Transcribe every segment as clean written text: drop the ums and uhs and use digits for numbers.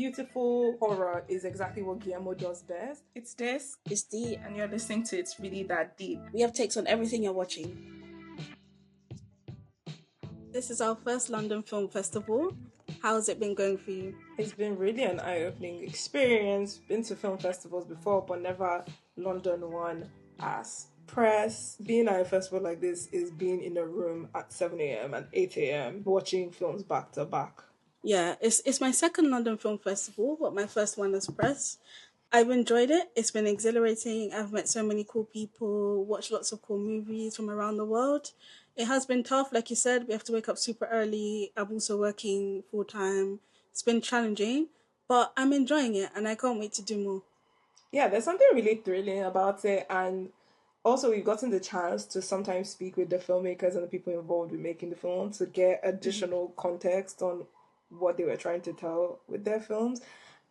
beautiful horror is exactly what Guillermo does best. It's this, It's D, and you're listening to It's Really That Deep. we have takes on everything you're watching. This is our first London Film Festival. How's it been going for you? It's been really an eye-opening experience. Been to film festivals before, but never London one as press. Being at a festival like this is being in a room at 7 a.m. and 8 a.m. watching films back to back. Yeah, it's my second London Film Festival, but my first one as press. I've enjoyed it. It's been exhilarating. I've met so many cool people, watched lots of cool movies from around the world. It has been tough, like you said. We have to wake up super early. I'm also working full time. It's been challenging, but I'm enjoying it and I can't wait to do more. Yeah, there's something really thrilling about it, and also we've gotten the chance to sometimes speak with the filmmakers and the people involved with making the film to get additional context on what they were trying to tell with their films,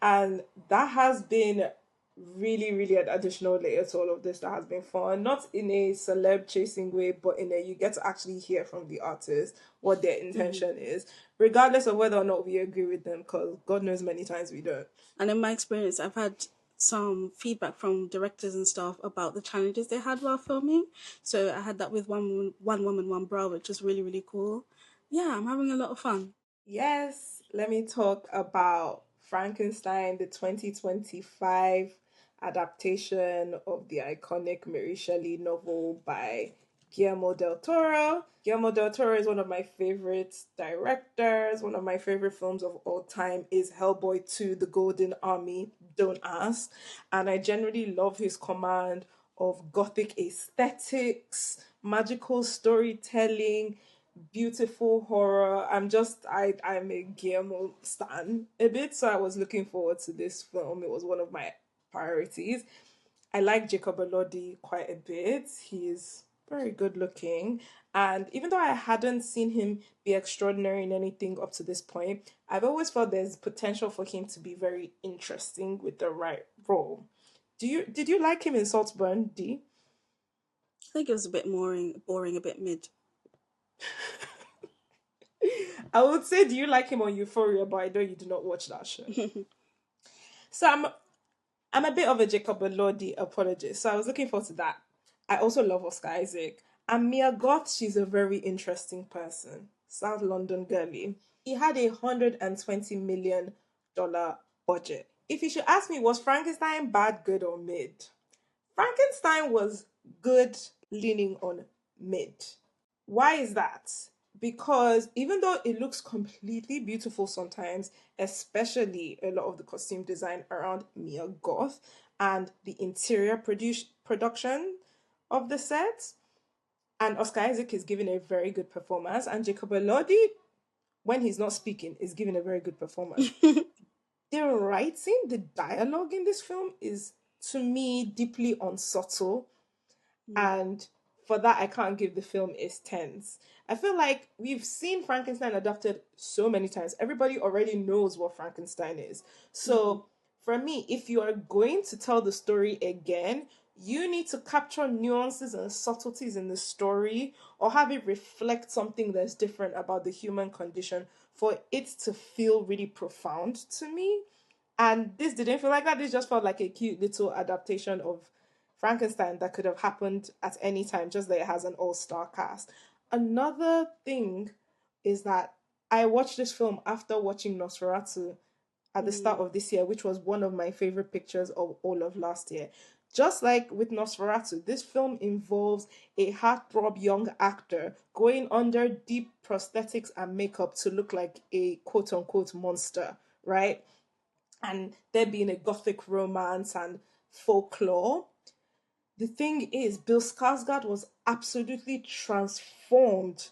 and that has been really, really an additional layer to all of this that has been fun. Not in a celeb chasing way, but in a you get to actually hear from the artist what their intention is, regardless of whether or not we agree with them, because God knows many times we don't. And in my experience, I've had some feedback from directors and stuff about the challenges they had while filming. So I had that with one woman, one bra, which was really, really cool. Yeah, I'm having a lot of fun. Yes, let me talk about Frankenstein, the 2025 adaptation of the iconic Mary Shelley novel by Guillermo del Toro. Guillermo del Toro is one of my favorite directors. One of my favorite films of all time is Hellboy 2, The Golden Army, don't ask. And I generally love his command of gothic aesthetics, magical storytelling, beautiful horror. I'm a Guillermo stan a bit, so I was looking forward to this film. It was one of my priorities. I like Jacob Elordi quite a bit. He's very good looking. And even though I hadn't seen him be extraordinary in anything up to this point, I've always felt there's potential for him to be very interesting with the right role. Did you like him in Saltburn, D? I think it was a bit boring, a bit mid. I would say, do you like him on Euphoria? But I know you do not watch that show. So I'm a bit of a Jacob Elordi apologist. So I was looking forward to that. I also love Oscar Isaac. And Mia Goth, she's a very interesting person. South London girly. He had $120 million budget. If you should ask me, was Frankenstein bad, good, or mid? Frankenstein was good, leaning on mid. Why is that? Because even though it looks completely beautiful sometimes, especially a lot of the costume design around Mia Goth and the interior production of the set, and Oscar Isaac is giving a very good performance, and Jacob Elordi, when he's not speaking, is giving a very good performance. The writing, the dialogue in this film is, to me, deeply unsubtle, and for that I can't give the film its tens. I feel like we've seen Frankenstein adapted so many times. Everybody already knows what Frankenstein is. So for me, if you are going to tell the story again, you need to capture nuances and subtleties in the story or have it reflect something that's different about the human condition for it to feel really profound to me. And this didn't feel like that. This just felt like a cute little adaptation of Frankenstein that could have happened at any time, just that it has an all-star cast. Another thing is that I watched this film after watching Nosferatu at the start of this year, which was one of my favorite pictures of all of last year. Just like with Nosferatu, this film involves a heartthrob young actor going under deep prosthetics and makeup to look like a quote unquote monster, right? And there being a gothic romance and folklore. The thing is, Bill Skarsgård was absolutely transformed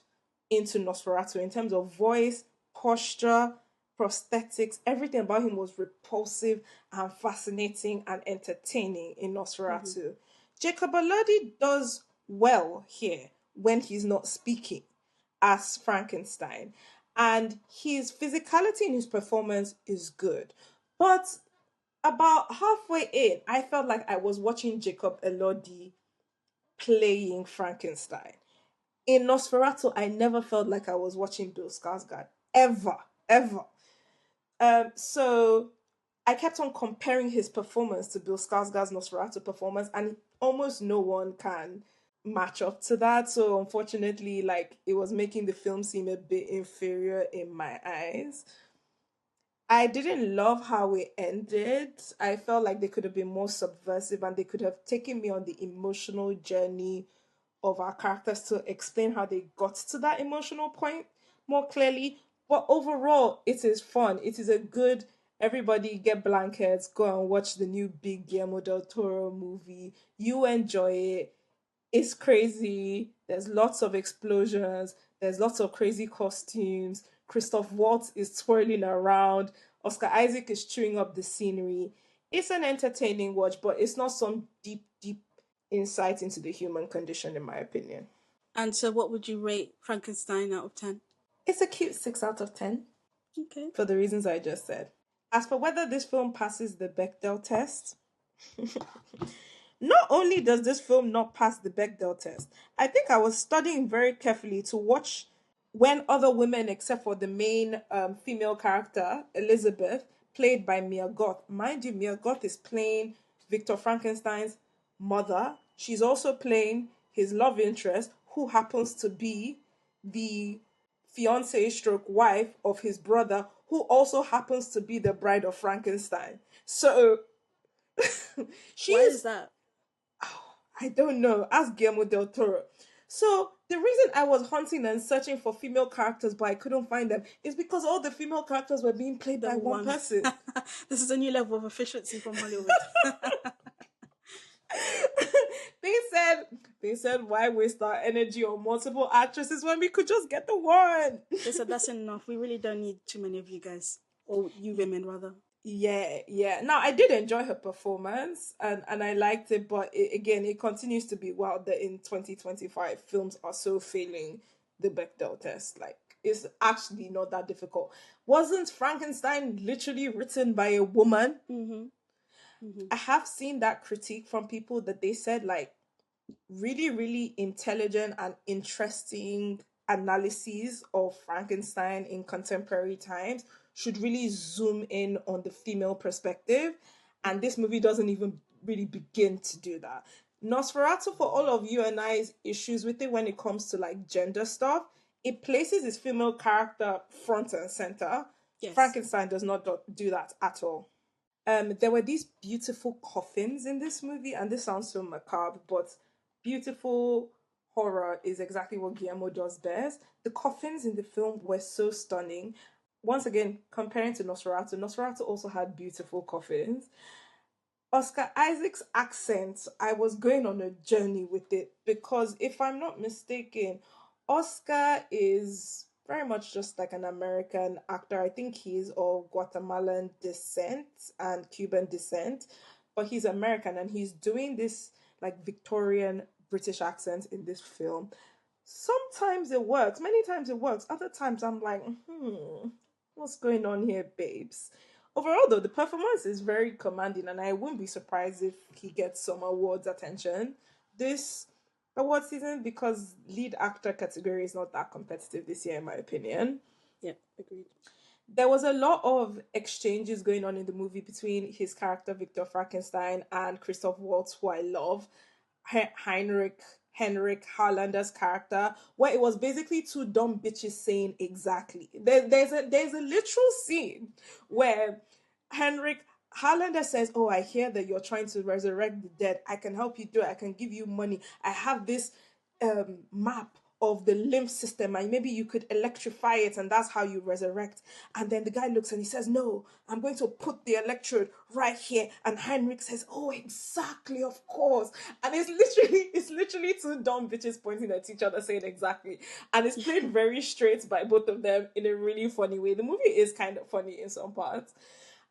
into Nosferatu in terms of voice, posture, prosthetics. Everything about him was repulsive and fascinating and entertaining in Nosferatu. Jacob Elordi does well here when he's not speaking as Frankenstein. And his physicality in his performance is good. But about halfway in, I felt like I was watching Jacob Elordi playing Frankenstein. In Nosferatu, I never felt like I was watching Bill Skarsgård. Ever. Ever. So I kept on comparing his performance to Bill Skarsgård's Nosferatu performance, and almost no one can match up to that. So unfortunately, like, it was making the film seem a bit inferior in my eyes. I didn't love how it ended. I felt like they could have been more subversive and they could have taken me on the emotional journey of our characters to explain how they got to that emotional point more clearly. But overall, it is fun. It is a good, everybody get blankets, go and watch the new big Guillermo del Toro movie. You enjoy it. It's crazy. There's lots of explosions. There's lots of crazy costumes. Christoph Waltz is twirling around. Oscar Isaac is chewing up the scenery. It's an entertaining watch, but it's not some deep, deep insight into the human condition, in my opinion. And so, what would you rate Frankenstein out of 10? It's a cute 6 out of 10 Okay. for the reasons I just said. As for whether this film passes the Bechdel test, not only does this film not pass the Bechdel test, I think I was studying very carefully to watch when other women, except for the main female character, Elizabeth, played by Mia Goth. Mind you, Mia Goth is playing Victor Frankenstein's mother. She's also playing his love interest, who happens to be the fiance stroke wife of his brother, who also happens to be the bride of Frankenstein. So she Why is is, that? I don't know, ask Guillermo del Toro. So the reason I was hunting and searching for female characters but I couldn't find them is because all the female characters were being played by The one one. person. This is a new level of efficiency from Hollywood. they said they said why waste our energy on multiple actresses when we could just get the one. They said that's enough. We really don't need too many of you guys. Or you women, rather. Yeah. Now I did enjoy her performance and I liked it, but again, it continues to be wild that in 2025 films are so failing the Bechdel test. Like, it's actually not that difficult. Wasn't Frankenstein literally written by a woman? Mm-hmm. Mm-hmm. I have seen that critique from people that they said, like, really, really intelligent and interesting analyses of Frankenstein in contemporary times should really zoom in on the female perspective. And this movie doesn't even really begin to do that. Nosferatu, for all of you and I's issues with it when it comes to like gender stuff, it places its female character front and center. Yes. Frankenstein does not do that at all. There were these beautiful coffins in this movie, and this sounds so macabre, but beautiful horror is exactly what Guillermo does best. The coffins in the film were so stunning. Once again, comparing to Nosferatu, Nosferatu also had beautiful coffins. Oscar Isaac's accent, I was going on a journey with it because if I'm not mistaken, Oscar is very much just like an American actor. I think he's of Guatemalan descent and Cuban descent, but he's American and he's doing this like Victorian British accent in this film. Sometimes it works, many times it works. Other times I'm like, what's going on here, babes? Overall, though, the performance is very commanding, and I wouldn't be surprised if he gets some awards attention this award season because lead actor category is not that competitive this year, in my opinion. Yeah, agreed. There was a lot of exchanges going on in the movie between his character Victor Frankenstein and Christoph Waltz, who I love. Henrik Harlander's character, where it was basically two dumb bitches saying exactly. There's a literal scene where Henrik Harlander says, "Oh, I hear that you're trying to resurrect the dead. I can help you do it. I can give you money. I have this map of the lymph system and maybe you could electrify it and that's how you resurrect." And then the guy looks and he says, "No, I'm going to put the electrode right here." And Heinrich says, "Oh, exactly, of course." And it's literally two dumb bitches pointing at each other saying exactly. And it's played very straight by both of them in a really funny way. The movie is kind of funny in some parts.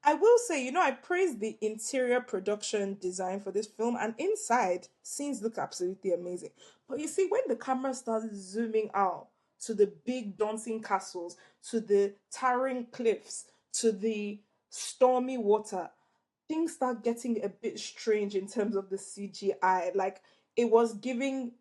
I will say, I praised the interior production design for this film, and inside, scenes look absolutely amazing. But you see, when the camera starts zooming out to the big daunting castles, to the towering cliffs, to the stormy water, things start getting a bit strange in terms of the CGI. Like, it was giving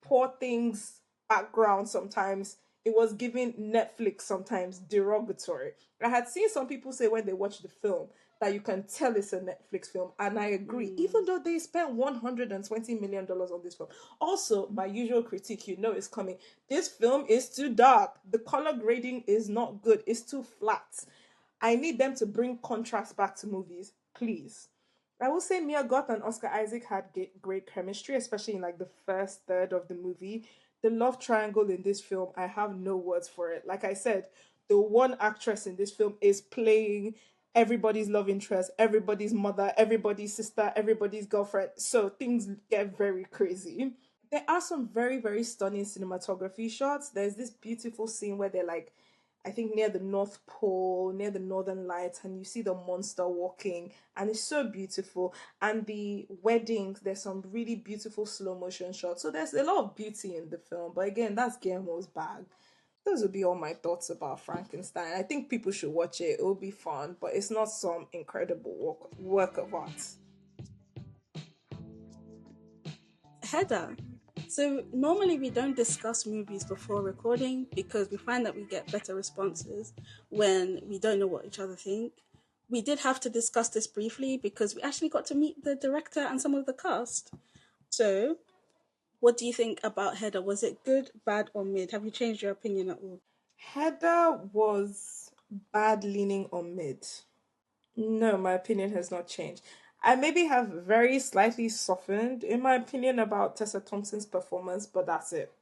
Poor Things background sometimes. It was giving Netflix sometimes derogatory. I had seen some people say when they watched the film that you can tell it's a Netflix film. And I agree, even though they spent $120 million on this film. Also, my usual critique, is coming. This film is too dark. The color grading is not good. It's too flat. I need them to bring contrast back to movies, please. I will say Mia Goth and Oscar Isaac had great chemistry, especially in like the first third of the movie. The love triangle in this film, I have no words for it. Like I said, the one actress in this film is playing everybody's love interest, everybody's mother, everybody's sister, everybody's girlfriend. So things get very crazy. There are some very, very stunning cinematography shots. There's this beautiful scene where they're like, I think near the North Pole, near the Northern Lights, and you see the monster walking, and it's so beautiful. And the weddings, there's some really beautiful slow motion shots. So there's a lot of beauty in the film. But again, that's Guillermo's bag. Those would be all my thoughts about Frankenstein. I think people should watch it. It will be fun, but it's not some incredible work of art. Hedda. So normally we don't discuss movies before recording because we find that we get better responses when we don't know what each other think. We did have to discuss this briefly because we actually got to meet the director and some of the cast. So, what do you think about Hedda? Was it good, bad, or mid? Have you changed your opinion at all? Hedda was bad leaning on mid. No, my opinion has not changed. I maybe have very slightly softened in my opinion about Tessa Thompson's performance, but that's it.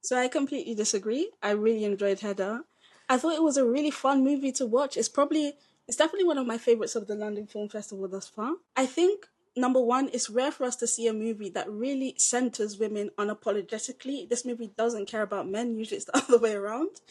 So I completely disagree. I really enjoyed Hedda. I thought it was a really fun movie to watch. It's definitely one of my favorites of the London Film Festival thus far. I think number one, it's rare for us to see a movie that really centers women unapologetically. This movie doesn't care about men. Usually it's the other way around.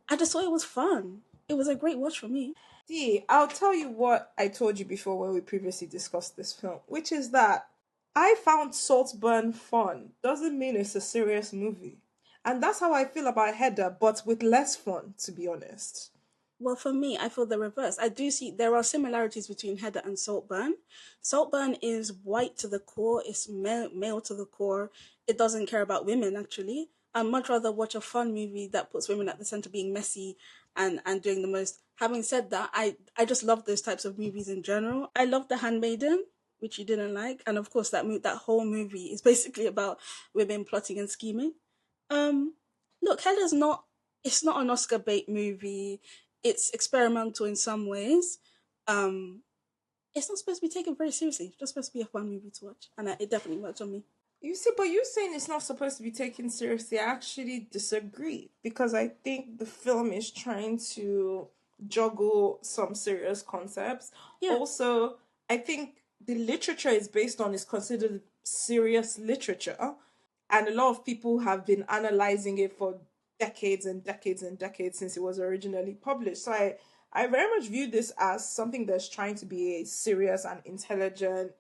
I just thought it was fun. It was a great watch for me. See, I'll tell you what I told you before when we previously discussed this film, which is that I found Saltburn fun. Doesn't mean it's a serious movie. And that's how I feel about Hedda, but with less fun, to be honest. Well, for me, I feel the reverse. I do see there are similarities between Hedda and Saltburn. Saltburn is white to the core, it's male to the core. It doesn't care about women, actually. I'd much rather watch a fun movie that puts women at the center being messy and doing the most. Having said that, I just love those types of movies in general. I love The Handmaiden, which you didn't like. And of course, that whole movie is basically about women plotting and scheming. Um, Look, Hedda's not, it's not an Oscar bait movie. It's experimental in some ways. Um, it's not supposed to be taken very seriously. It's just supposed to be a fun movie to watch, and it definitely worked on me. You see, but you saying it's not supposed to be taken seriously, I actually disagree because I think the film is trying to juggle some serious concepts. Yeah, Also, I think the literature is based on is considered serious literature, and a lot of people have been analyzing it for decades and decades and decades since it was originally published. So I very much view this as something that's trying to be a serious and intelligent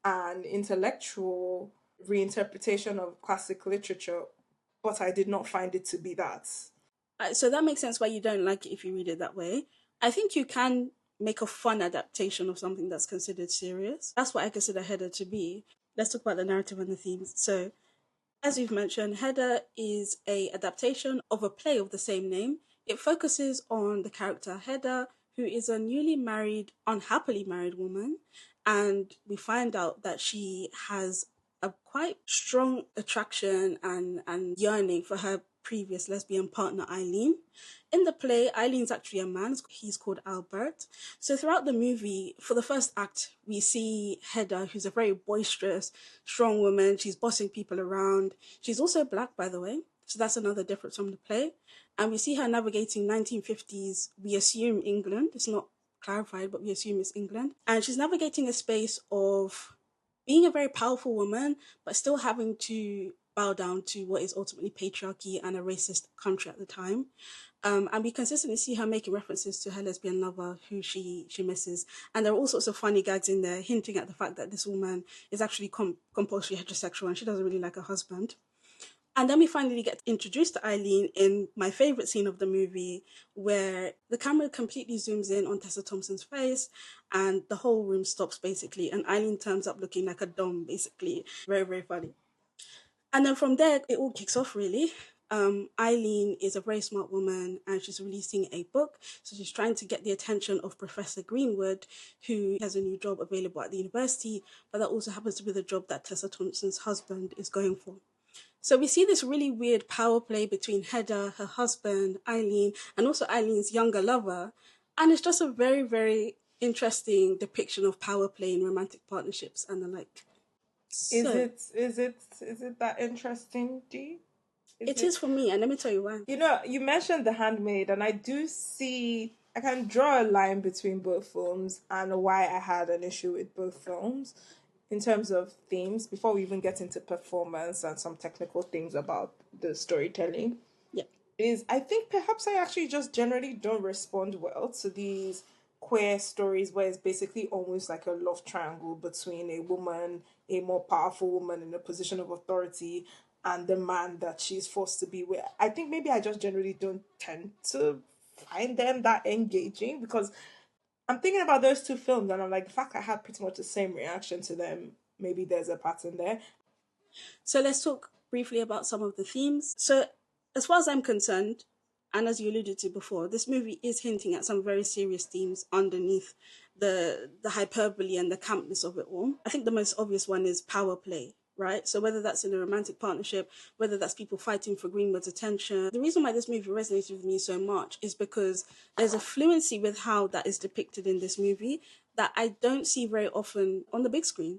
and intellectual reinterpretation of classic literature, but I did not find it to be that. so that makes sense why you don't like it if you read it that way. I think you can make a fun adaptation of something that's considered serious. That's what I consider Hedda to be. Let's talk about the narrative and the themes. So as you've mentioned, Hedda is a adaptation of a play of the same name. It focuses on the character Hedda, who is a newly married, unhappily married woman, and we find out that she has a quite strong attraction and yearning for her previous lesbian partner Eileen. In the play, Eileen's actually a man. He's called Albert. So throughout the movie, for the first act, we see Hedda, who's a very boisterous, strong woman. She's bossing people around. She's also black, by the way. So that's another difference from the play. And we see her navigating 1950s, we assume England. It's not clarified, but we assume it's England. And she's navigating a space of being a very powerful woman, but still having to bow down to what is ultimately patriarchy and a racist country at the time. And we consistently see her making references to her lesbian lover who she misses. And there are all sorts of funny gags in there hinting at the fact that this woman is actually compulsory heterosexual and she doesn't really like her husband. And then we finally get introduced to Eileen in my favorite scene of the movie, where the camera completely zooms in on Tessa Thompson's face and the whole room stops basically. And Eileen turns up looking like a dom, basically. Very, very funny. And then from there, it all kicks off really. Eileen is a very smart woman and she's releasing a book. So she's trying to get the attention of Professor Greenwood, who has a new job available at the university, but that also happens to be the job that Tessa Thompson's husband is going for. So we see this really weird power play between Hedda, her husband, Eileen, and also Eileen's younger lover. And it's just a very, very interesting depiction of power play in romantic partnerships and the like. So Is it that interesting, D? it is for me, and let me tell you why. You know, you mentioned The Handmaid, and I can draw a line between both films and why I had an issue with both films in terms of themes before we even get into performance and some technical things about the storytelling. Yeah. Is I think perhaps I actually just generally don't respond well to these queer stories where it's basically almost like a love triangle between a woman, a more powerful woman in a position of authority, and the man that she's forced to be with. I think maybe I just generally don't tend to find them that engaging because I'm thinking about those two films and I'm like, the fact I had pretty much the same reaction to them, maybe there's a pattern there. So let's talk briefly about some of the themes. So, as far as I'm concerned, and as you alluded to before, this movie is hinting at some very serious themes underneath the hyperbole and the campness of it all. I think the most obvious one is power play, right? So whether that's in a romantic partnership, whether that's people fighting for Greenwood's attention. The reason why this movie resonates with me so much is because there's a fluency with how that is depicted in this movie that I don't see very often on the big screen.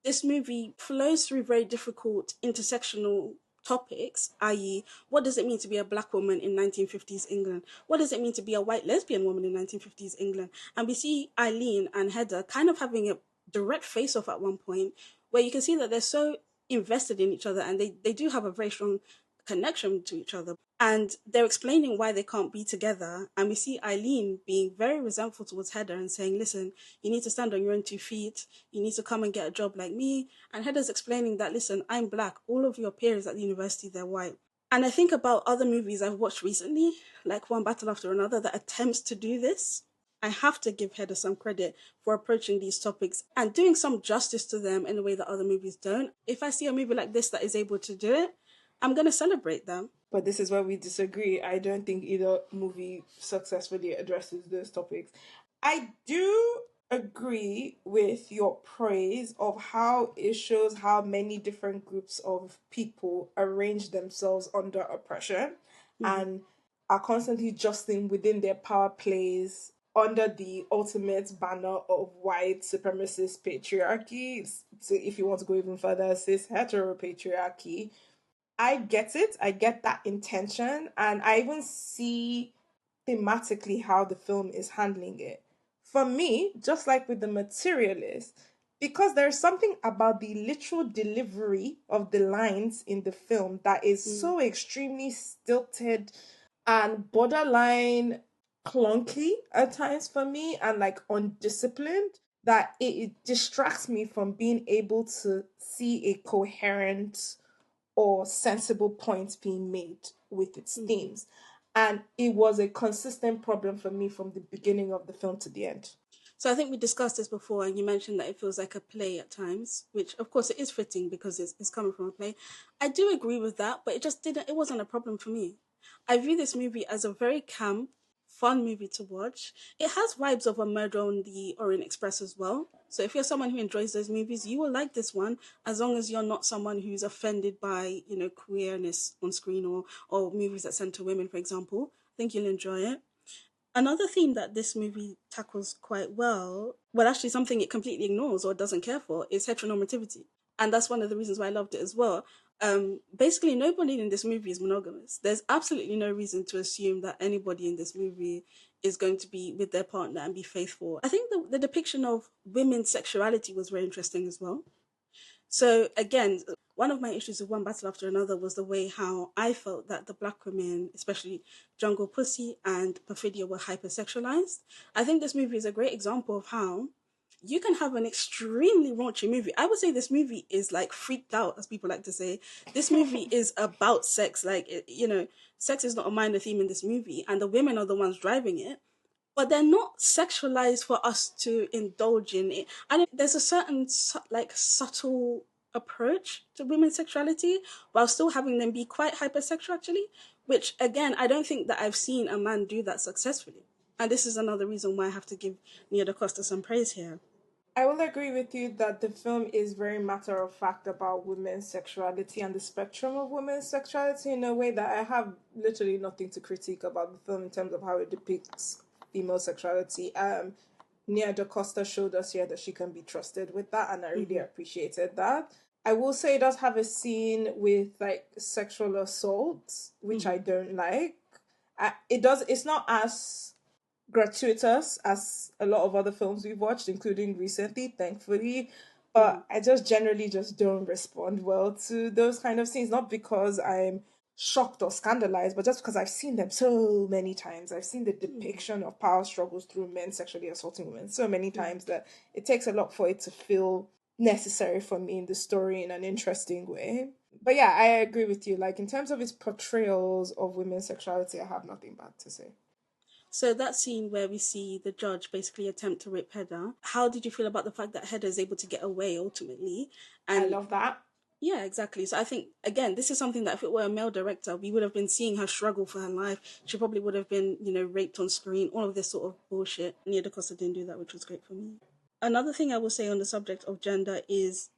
This movie flows through very difficult intersectional topics, i.e., what does it mean to be a black woman in 1950s England? What does it mean to be a white lesbian woman in 1950s England? And we see Eileen and Hedda kind of having a direct face off at one point where you can see that they're so invested in each other and they do have a very strong connection to each other. And they're explaining why they can't be together. And we see Eileen being very resentful towards Hedda and saying, listen, you need to stand on your own 2 feet. You need to come and get a job like me. And Hedda's explaining that, listen, I'm black. All of your peers at the university, they're white. And I think about other movies I've watched recently, like One Battle After Another, that attempts to do this. I have to give Hedda some credit for approaching these topics and doing some justice to them in a way that other movies don't. If I see a movie like this that is able to do it, I'm going to celebrate them. But this is where we disagree. I don't think either movie successfully addresses those topics. I do agree with your praise of how it shows how many different groups of people arrange themselves under oppression and are constantly justing within their power plays under the ultimate banner of white supremacist patriarchy. So if you want to go even further, cis heteropatriarchy. I get it. I get that intention. And I even see thematically how the film is handling it. For me, just like with The Materialist, because there's something about the literal delivery of the lines in the film that is so extremely stilted and borderline clunky at times for me and like undisciplined that it distracts me from being able to see a coherent or sensible points being made with its themes. And it was a consistent problem for me from the beginning of the film to the end. So I think we discussed this before, and you mentioned that it feels like a play at times, which of course it is fitting because it's coming from a play. I do agree with that, but it wasn't a problem for me. I view this movie as a very camp, fun movie to watch. It has vibes of A Murder on the Orient Express as well. So if you're someone who enjoys those movies, you will like this one, as long as you're not someone who's offended by, queerness on screen or movies that center women, for example. I think you'll enjoy it. Another theme that this movie tackles quite well, actually something it completely ignores or doesn't care for, is heteronormativity. And that's one of the reasons why I loved it as well. Basically, nobody in this movie is monogamous. There's absolutely no reason to assume that anybody in this movie is going to be with their partner and be faithful. I think the depiction of women's sexuality was very interesting as well. So again, one of my issues with One Battle After Another was the way how I felt that the black women, especially Jungle Pussy and Perfidia, were hypersexualized. I think this movie is a great example of how you can have an extremely raunchy movie. I would say this movie is like freaked out, as people like to say. This movie is about sex. Sex is not a minor theme in this movie, and the women are the ones driving it. But they're not sexualized for us to indulge in it. And there's a certain subtle approach to women's sexuality while still having them be quite hypersexual, actually, which, again, I don't think that I've seen a man do that successfully. And this is another reason why I have to give Nia Dacosta some praise here. I will agree with you that the film is very matter of fact about women's sexuality and the spectrum of women's sexuality in a way that I have literally nothing to critique about the film in terms of how it depicts female sexuality. Nia DaCosta showed us here that she can be trusted with that, and I really appreciated that. I will say it does have a scene with like sexual assault, which I don't like. It's not as gratuitous as a lot of other films we've watched, including recently, thankfully. But I just generally just don't respond well to those kind of scenes, not because I'm shocked or scandalized, but just because I've seen them so many times. I've seen the depiction of power struggles through men sexually assaulting women so many times that it takes a lot for it to feel necessary for me in the story in an interesting way. But yeah, I agree with you. Like in terms of its portrayals of women's sexuality, I have nothing bad to say. So that scene where we see the judge basically attempt to rape Hedda, how did you feel about the fact that Hedda is able to get away ultimately? I And love that. yeah, exactly. So I think, again, this is something that if it were a male director, we would have been seeing her struggle for her life. She probably would have been, raped on screen, all of this sort of bullshit. Nia DaCosta didn't do that, which was great for me. Another thing I will say on the subject of gender is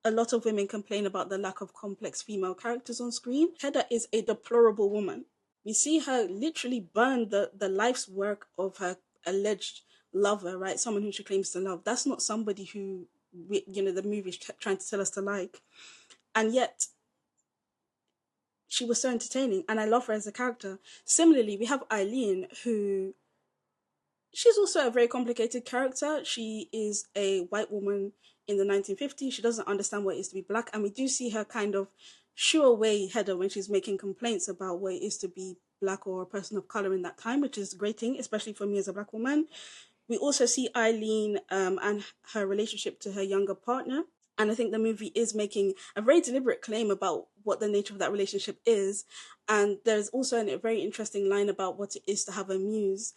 a lot of women complain about the lack of complex female characters on screen. Hedda is a deplorable woman. We see her literally burn the life's work of her alleged lover, right? Someone who she claims to love. That's not somebody who, the movie's trying to tell us to like. And yet, she was so entertaining, and I love her as a character. Similarly, we have Eileen, who she's also a very complicated character. She is a white woman in the 1950s. She doesn't understand what it is to be black, and we do see her kind of shoo away Hedda when she's making complaints about what it is to be black or a person of color in that time, which is a great thing, especially for me as a black woman. We also see Eileen and her relationship to her younger partner. And I think the movie is making a very deliberate claim about what the nature of that relationship is. And there's also a very interesting line about what it is to have a muse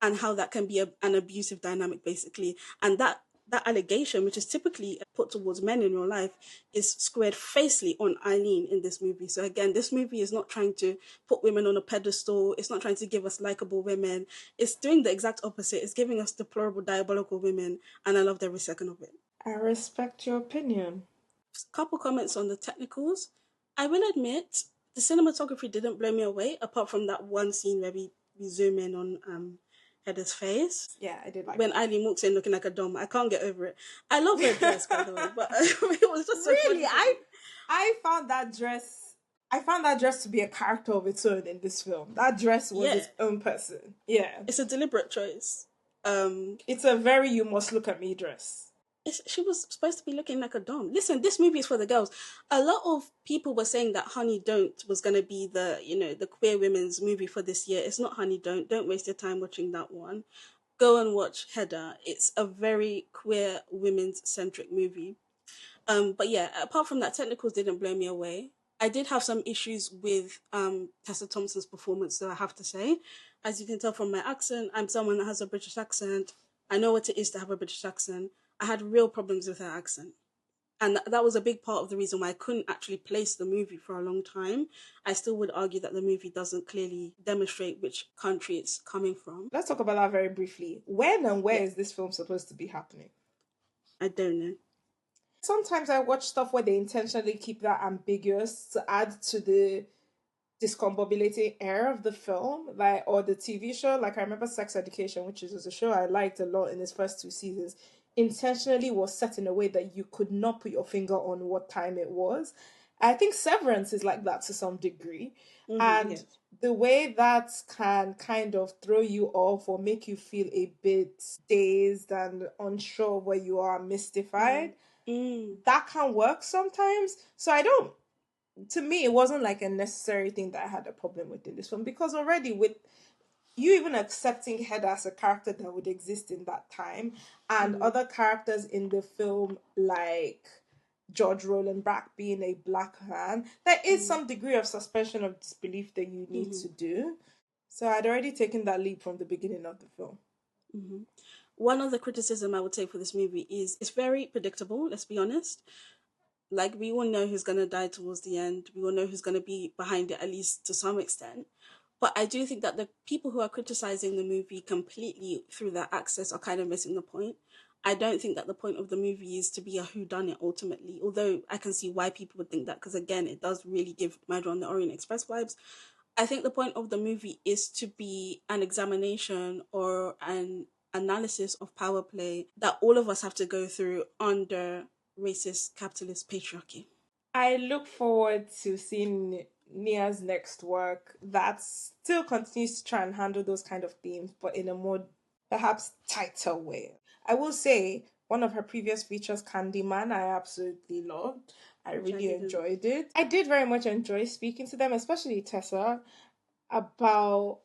and how that can be an abusive dynamic, basically. And that allegation, which is typically put towards men in real life, is squared facely on Eileen in this movie. So again, this movie is not trying to put women on a pedestal. It's not trying to give us likable women. It's doing the exact opposite. It's giving us deplorable, diabolical women, and I loved every second of it. I respect your opinion. Couple comments on the technicals. I will admit the cinematography didn't blow me away, apart from that one scene where we zoom in on Hedda's face. Yeah, I did like when that. Eileen walks in looking like a dom. I can't get over it. I love her dress, by the way, but it was just so Really, funny. I found that dress. I found that dress to be a character of its own in this film. That dress was Yeah, its own person. Yeah, it's a deliberate choice. it's a very you must look at me dress. She was supposed to be looking like a dom. Listen, this movie is for the girls. A lot of people were saying that Honey Don't was going to be the queer women's movie for this year. It's not Honey Don't. Don't waste your time watching that one. Go and watch Hedda. It's a very queer women's centric movie. But yeah, apart from that, technicals didn't blow me away. I did have some issues with Tessa Thompson's performance, though I have to say. As you can tell from my accent, I'm someone that has a British accent. I know what it is to have a British accent. I had real problems with her accent. And that was a big part of the reason why I couldn't actually place the movie for a long time. I still would argue that the movie doesn't clearly demonstrate which country it's coming from. Let's talk about that very briefly. When and where Yeah, is this film supposed to be happening? I don't know. Sometimes I watch stuff where they intentionally keep that ambiguous to add to the discombobulating air of the film, like or the TV show. Like I remember Sex Education, which is a show I liked a lot in its first two seasons, intentionally was set in a way that you could not put your finger on what time it was. I think Severance is like that to some degree. And Yes. the way that can kind of throw you off or make you feel a bit dazed and unsure where you are, mystified, that can work sometimes. So I don't, to me, it wasn't like a necessary thing that I had a problem with in this film because already with you even accepting Hedda as a character that would exist in that time and other characters in the film like George Roland Brack being a black man, there is some degree of suspension of disbelief that you need to do. So I'd already taken that leap from the beginning of the film. One other criticism I would say for this movie is it's very predictable, let's be honest. Like, we all know who's going to die towards the end. We all know who's going to be behind it, at least to some extent. But I do think that the people who are criticizing the movie completely through that access are kind of missing the point. I don't think that the point of the movie is to be a whodunit ultimately, although I can see why people would think that, because again, it does really give Murder on the Orient Express vibes. I think the point of the movie is to be an examination or an analysis of power play that all of us have to go through under racist capitalist patriarchy. I look forward to seeing Nia's next work that still continues to try and handle those kind of themes, but in a more perhaps tighter way. I will say one of her previous features, Candyman, I absolutely loved. I Which I really didn't. enjoyed it. I did very much enjoy speaking to them, especially Tessa, about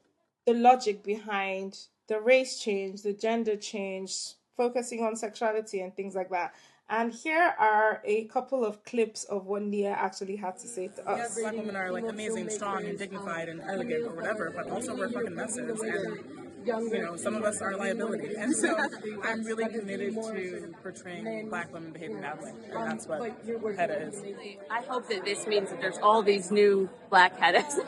the logic behind the race change, the gender change, focusing on sexuality and things like that. And here are a couple of clips of what Nia actually had to say to us. Yes, black women are like amazing, strong, and dignified, and elegant, or whatever, but also we're fucking messes, and some of us are a liability. And so I'm really committed to portraying black women behaving that way, and that's what Hedda is. I hope that this means that there's all these new black Heddas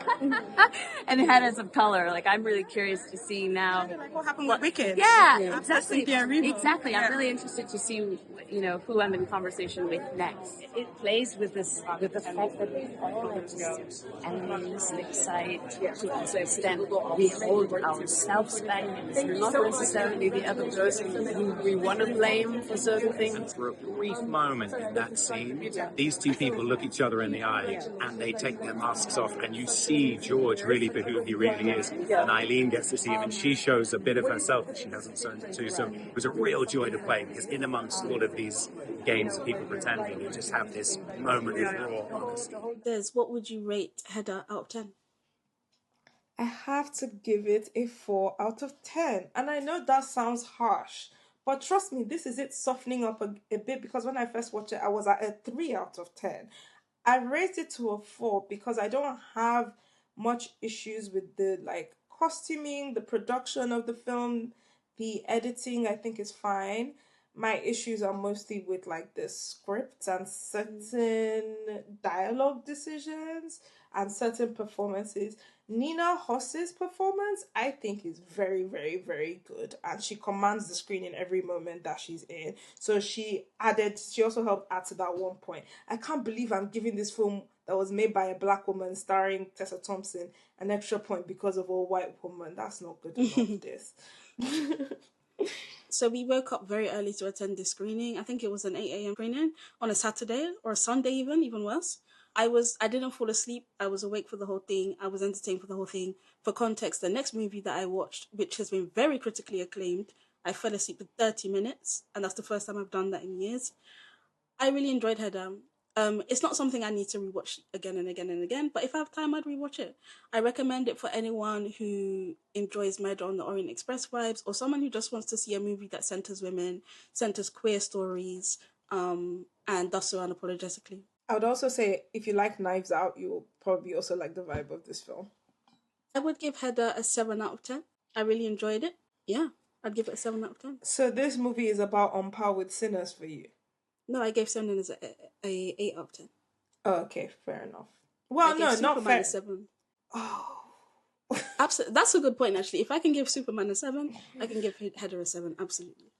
and Heddas of color. Like, I'm really curious to see now What happened with Wicked? Yeah, exactly. Cynthia Erivo. Exactly. Yeah. I'm really interested to see, who I'm in conversation with next. It plays with this, with the fact that we all are just animalistic side to an extent. We hold ourselves back. It's not necessarily the other person who we want to blame for certain things. For a brief moment in that scene, these two people look each other in the eye and they take their masks off, and you see George really for who he really is, and Eileen gets to see him, and she shows a bit of herself that she hasn't shown to. So it was a real joy to play, because in amongst all of these games of people pretending, you just have this moment of raw honesty. Des, what would you rate Hedda out of 10? I have to give it a 4 out of 10. And I know that sounds harsh, but trust me, this is it softening up a bit, because when I first watched it, I was at a 3 out of 10. I raised it to a 4 because I don't have much issues with the costuming, the production of the film, the editing. I think is fine. My issues are mostly with the script and certain dialogue decisions and certain performances. Nina Hoss's performance, I think, is very, very, very good, and she commands the screen in every moment that she's in. So she also helped add to that one point. I can't believe I'm giving this film that was made by a black woman starring Tessa Thompson an extra point because of a white woman. That's not good enough, this. So we woke up very early to attend this screening. I think it was an 8 a.m. screening on a Saturday or a Sunday, even worse. I didn't fall asleep. I was awake for the whole thing. I was entertained for the whole thing. For context, the next movie that I watched, which has been very critically acclaimed, I fell asleep for 30 minutes, and that's the first time I've done that in years. I really enjoyed Hedda. It's not something I need to rewatch again and again and again, but if I have time, I'd rewatch it. I recommend it for anyone who enjoys Murder on the Orient Express vibes, or someone who just wants to see a movie that centers women, centers queer stories, and does so unapologetically. I would also say, if you like Knives Out, you'll probably also like the vibe of this film. I would give Hedda a 7 out of 10. I really enjoyed it. Yeah, I'd give it a 7 out of 10. So this movie is about On Par with Sinners for you? No, I gave 7 as a 8 out of 10. Oh, okay, fair enough. Well, no, not fair. 7. Oh. Absolutely. That's a good point, actually. If I can give Superman a 7, I can give Hedda a 7, absolutely.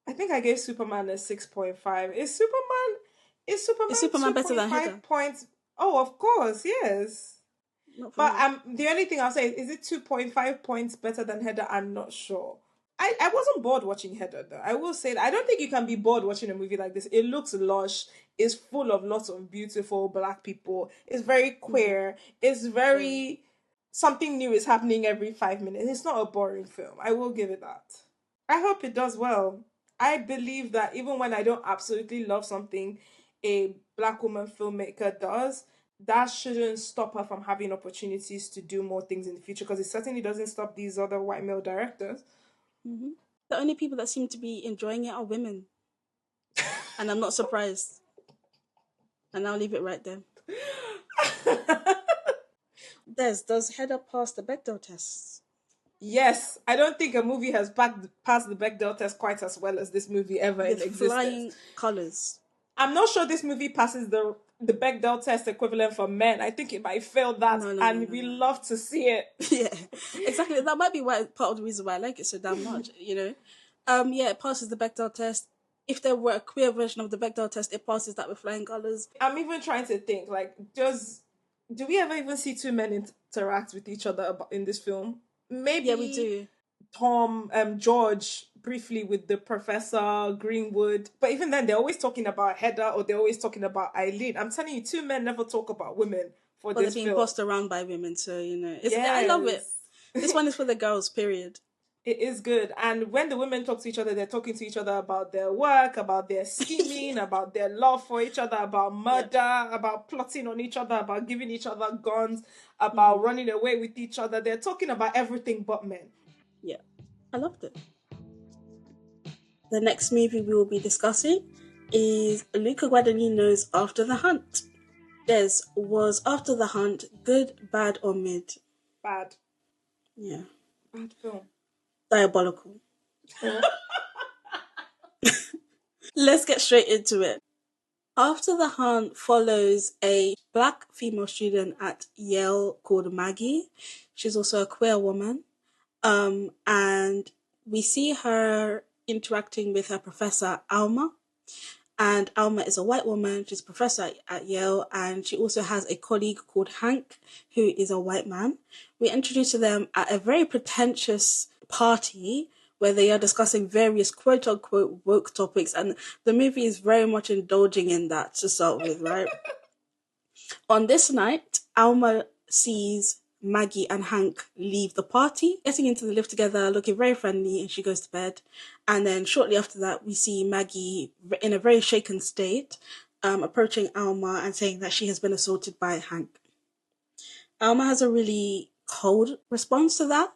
I think I gave Superman a 6.5. Is Superman better than Hedda? Points? Oh, of course, yes. But the only thing I'll say is it 2.5 points better than Hedda? I'm not sure. I wasn't bored watching Hedda, though. I will say that I don't think you can be bored watching a movie like this. It looks lush. It's full of lots of beautiful black people. It's very queer. It's very... Something new is happening every 5 minutes. It's not a boring film. I will give it that. I hope it does well. I believe that even when I don't absolutely love something a black woman filmmaker does, that shouldn't stop her from having opportunities to do more things in the future, because it certainly doesn't stop these other white male directors. Mm-hmm. The only people that seem to be enjoying it are women. And I'm not surprised. And I'll leave it right there. Does Hedda pass the Bechdel test? Yes. I don't think a movie has passed the Bechdel test quite as well as this movie ever in existence. Flying colours. I'm not sure this movie passes the Bechdel test equivalent for men. I think it might fail that, we love to see it. Yeah, exactly. That might be part of the reason why I like it so damn much, you know? Yeah, it passes the Bechdel test. If there were a queer version of the Bechdel test, it passes that with flying colours. I'm even trying to think, like, do we ever even see two men interact with each other in this film? Maybe. Yeah, we do. George briefly with the Professor Greenwood, but even then they're always talking about Hedda or they're always talking about Eileen. I'm telling you, two men never talk about women for this film. They're being bossed around by women, so you know. I love it. This one is for the girls, period. It is good. And when the women talk to each other, they're talking to each other about their work, about their scheming, about their love for each other, about murder, about plotting on each other, about giving each other guns, about running away with each other. They're talking about everything but men. Yeah, I loved it. The next movie we will be discussing is Luca Guadagnino's After the Hunt. Was After the Hunt good, bad, or mid? Bad. Yeah. Bad film. Diabolical. Let's get straight into it. After the Hunt follows a black female student at Yale called Maggie. She's also a queer woman. And we see her interacting with her professor, Alma. And Alma is a white woman. She's a professor at Yale. And she also has a colleague called Hank, who is a white man. We introduce to them at a very pretentious party where they are discussing various quote-unquote woke topics. And the movie is very much indulging in that to start with, right? On this night, Alma sees Maggie and Hank leave the party, getting into the lift together, looking very friendly, and she goes to bed. And then shortly after that, we see Maggie in a very shaken state, approaching Alma and saying that she has been assaulted by Hank. Alma has a really cold response to that,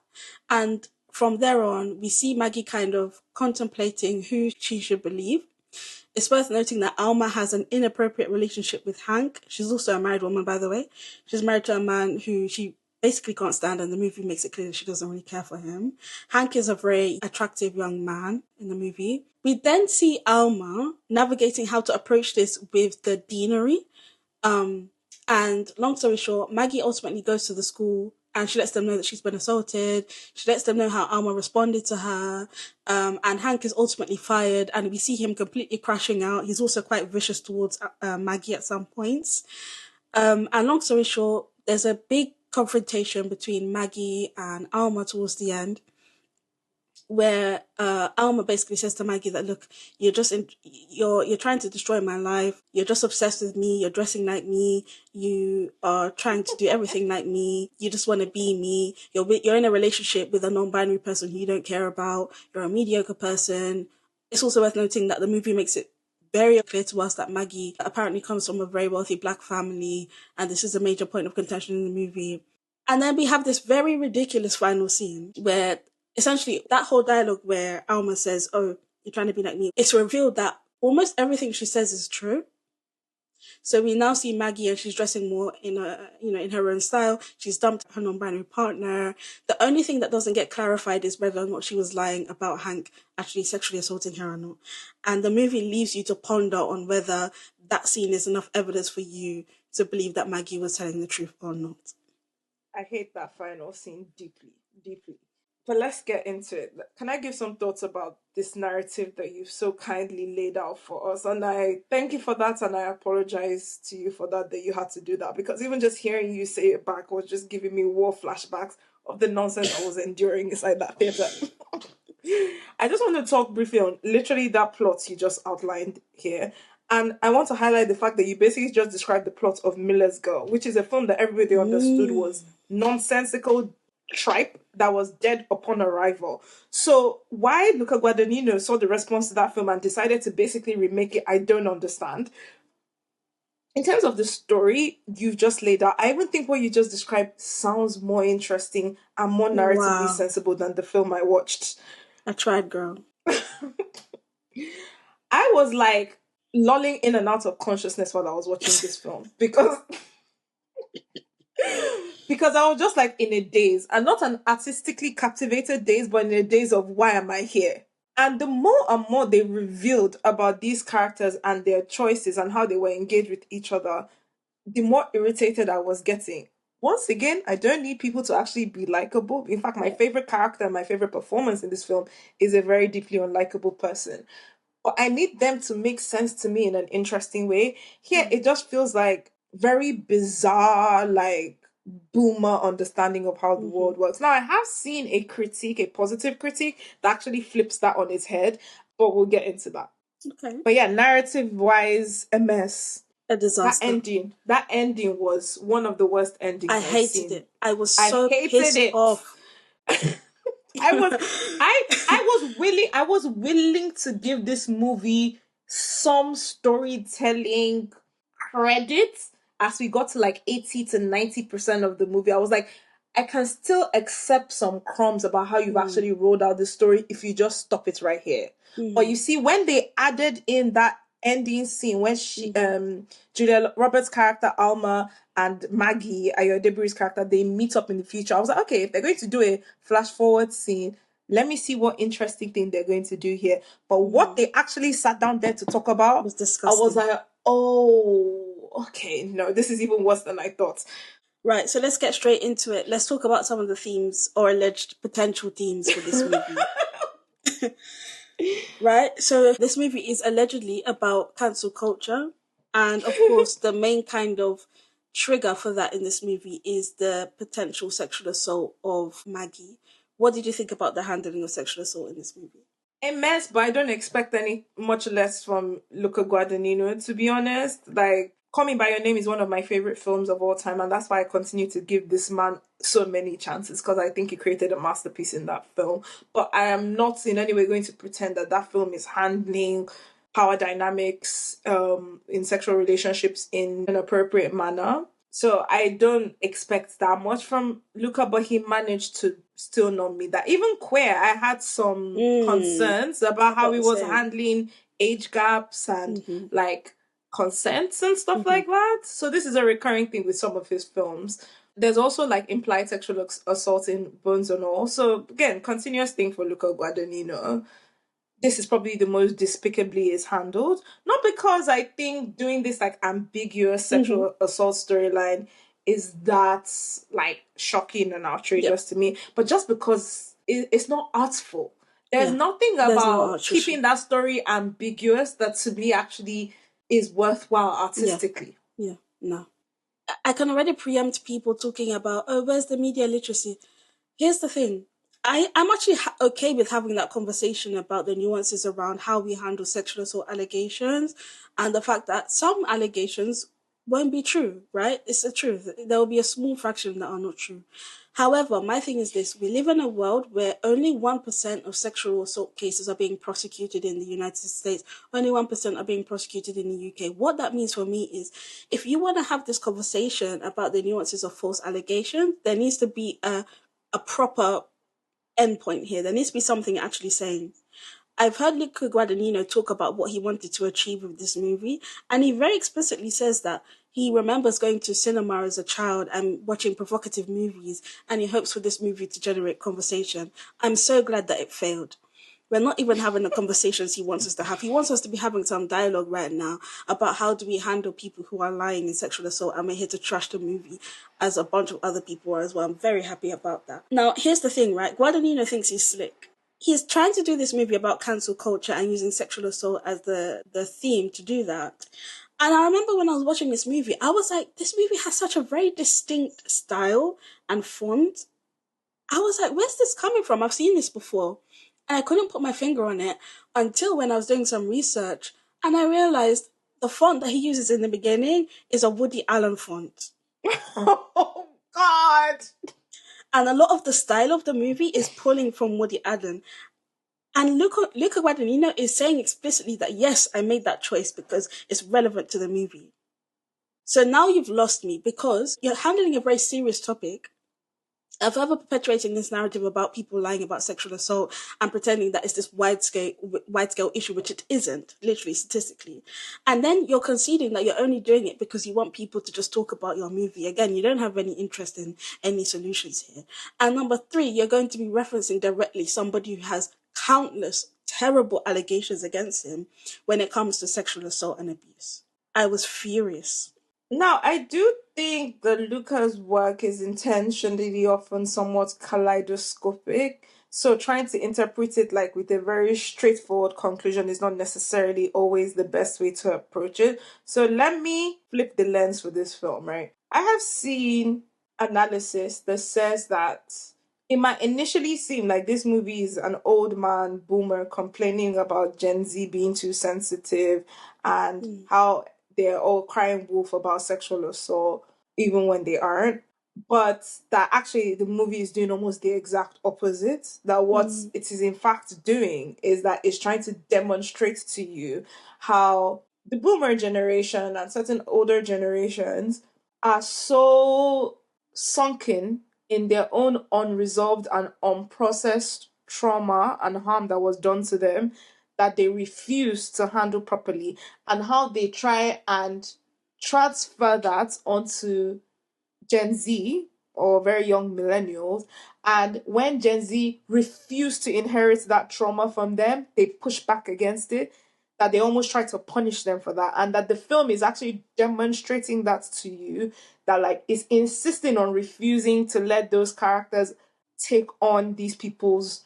and from there on, we see Maggie kind of contemplating who she should believe. It's worth noting that Alma has an inappropriate relationship with Hank. She's also a married woman, by the way. She's married to a man who she basically can't stand, and the movie makes it clear that she doesn't really care for him. Hank is a very attractive young man in the movie. We then see Alma navigating how to approach this with the deanery. And long story short, Maggie ultimately goes to the school and she lets them know that she's been assaulted. She lets them know how Alma responded to her. And Hank is ultimately fired, and we see him completely crashing out. He's also quite vicious towards Maggie at some points. And long story short, there's a big confrontation between Maggie and Alma towards the end, where Alma basically says to Maggie that, look, you're trying to destroy my life. You're just obsessed with me. You're dressing like me. You are trying to do everything like me. You just want to be me. You're in a relationship with a non-binary person who you don't care about. You're a mediocre person. It's also worth noting that the movie makes it very clear to us that Maggie apparently comes from a very wealthy black family, and this is a major point of contention in the movie. And then we have this very ridiculous final scene where essentially that whole dialogue where Alma says, oh, you're trying to be like me, it's revealed that almost everything she says is true. So we now see Maggie, and she's dressing more in her own style. She's dumped her non-binary partner. The only thing that doesn't get clarified is whether or not she was lying about Hank actually sexually assaulting her or not. And the movie leaves you to ponder on whether that scene is enough evidence for you to believe that Maggie was telling the truth or not. I hate that final scene deeply, deeply. But let's get into it. Can I give some thoughts about this narrative that you've so kindly laid out for us? And I thank you for that, and I apologize to you for that you had to do that, because even just hearing you say it back was just giving me war flashbacks of the nonsense I was enduring inside that theatre. I just want to talk briefly on literally that plot you just outlined here. And I want to highlight the fact that you basically just described the plot of Miller's Girl, which is a film that everybody understood was nonsensical tripe that was dead upon arrival. So why Luca Guadagnino saw the response to that film and decided to basically remake it, I don't understand. In terms of the story you've just laid out, I even think what you just described sounds more interesting and more narratively sensible than the film I watched. I tried, girl. I was like lolling in and out of consciousness while I was watching this film because I was just like in a daze, and not an artistically captivated daze, but in a daze of why am I here? And the more and more they revealed about these characters and their choices and how they were engaged with each other, the more irritated I was getting. Once again, I don't need people to actually be likable. In fact, my favorite character, my favorite performance in this film is a very deeply unlikable person. But I need them to make sense to me in an interesting way. Here, it just feels like very bizarre, like boomer understanding of how the world works. Now, I have seen a critique, a positive critique, that actually flips that on its head, but we'll get into that. Okay. But yeah, narrative wise, a mess. A disaster. That ending was one of the worst endings I've hated seen. it. I was so pissed off. I was willing to give this movie some storytelling credit as we got to like 80 to 90% of the movie. I was like, I can still accept some crumbs about how you've actually rolled out the story if you just stop it right here. But you see, when they added in that ending scene when Julia Roberts' character Alma and Maggie, Ayodebury's character, they meet up in the future, I was like, okay, if they're going to do a flash forward scene, let me see what interesting thing they're going to do here. But what they actually sat down there to talk about was disgusting. I was like, oh, okay, no, this is even worse than I thought. Right, so let's get straight into it. Let's talk about some of the themes or alleged potential themes for this movie. Right, so this movie is allegedly about cancel culture, and of course the main kind of trigger for that in this movie is the potential sexual assault of Maggie. What did you think about the handling of sexual assault in this movie? A mess, but I don't expect any much less from Luca Guadagnino, to be honest. Like, Call Me By Your Name is one of my favorite films of all time, and that's why I continue to give this man so many chances, because I think he created a masterpiece in that film. But I am not in any way going to pretend that that film is handling power dynamics in sexual relationships in an appropriate manner. So I don't expect that much from Luca, but he managed to still not meet that. Even Queer, I had some concerns about how he was handling age gaps and like consents and stuff like that. So this is a recurring thing with some of his films. There's also like implied sexual assault in Bones and All. So again, continuous thing for Luca Guadagnino. This is probably the most despicably is handled. Not because I think doing this like ambiguous sexual assault storyline is that like shocking and outrageous to me, but just because it's not artful. There's nothing about keeping that story ambiguous that to me actually is worthwhile artistically. Yeah, no. I can already preempt people talking about, oh, where's the media literacy? Here's the thing. I'm actually okay with having that conversation about the nuances around how we handle sexual assault allegations and the fact that some allegations won't be true, right? It's the truth. There will be a small fraction that are not true. However, my thing is this. We live in a world where only 1% of sexual assault cases are being prosecuted in the United States. Only 1% are being prosecuted in the UK. What that means for me is if you want to have this conversation about the nuances of false allegations, there needs to be a proper endpoint here. There needs to be something actually saying. I've heard Luca Guadagnino talk about what he wanted to achieve with this movie, and he very explicitly says that he remembers going to cinema as a child and watching provocative movies, and he hopes for this movie to generate conversation. I'm so glad that it failed. We're not even having the conversations he wants us to have. He wants us to be having some dialogue right now about how do we handle people who are lying in sexual assault, and we're here to trash the movie as a bunch of other people are as well. I'm very happy about that. Now, here's the thing, right? Guadagnino thinks he's slick. He's trying to do this movie about cancel culture and using sexual assault as the theme to do that. And I remember when I was watching this movie, I was like, this movie has such a very distinct style and font. I was like, where's this coming from? I've seen this before. And I couldn't put my finger on it until when I was doing some research. And I realized the font that he uses in the beginning is a Woody Allen font. Oh, God! And a lot of the style of the movie is pulling from Woody Allen. And Luca Guadagnino is saying explicitly that, yes, I made that choice because it's relevant to the movie. So now you've lost me because you're handling a very serious topic of ever perpetuating this narrative about people lying about sexual assault and pretending that it's this wide scale issue, which it isn't, literally, statistically. And then you're conceding that you're only doing it because you want people to just talk about your movie. Again, you don't have any interest in any solutions here. And number 3, you're going to be referencing directly somebody who has countless terrible allegations against him when it comes to sexual assault and abuse. I was furious. Now, I do think that Luca's work is intentionally often somewhat kaleidoscopic. So trying to interpret it like with a very straightforward conclusion is not necessarily always the best way to approach it. So let me flip the lens for this film, right? I have seen analysis that says that it might initially seem like this movie is an old man boomer complaining about Gen Z being too sensitive and how they're all crying wolf about sexual assault, even when they aren't. But that actually the movie is doing almost the exact opposite. That what it is in fact doing is that it's trying to demonstrate to you how the boomer generation and certain older generations are so sunken in their own unresolved and unprocessed trauma and harm that was done to them that they refuse to handle properly, and how they try and transfer that onto Gen Z or very young millennials. And when Gen Z refuse to inherit that trauma from them, they push back against it, that they almost try to punish them for that. And that the film is actually demonstrating that to you, that like it's insisting on refusing to let those characters take on these people's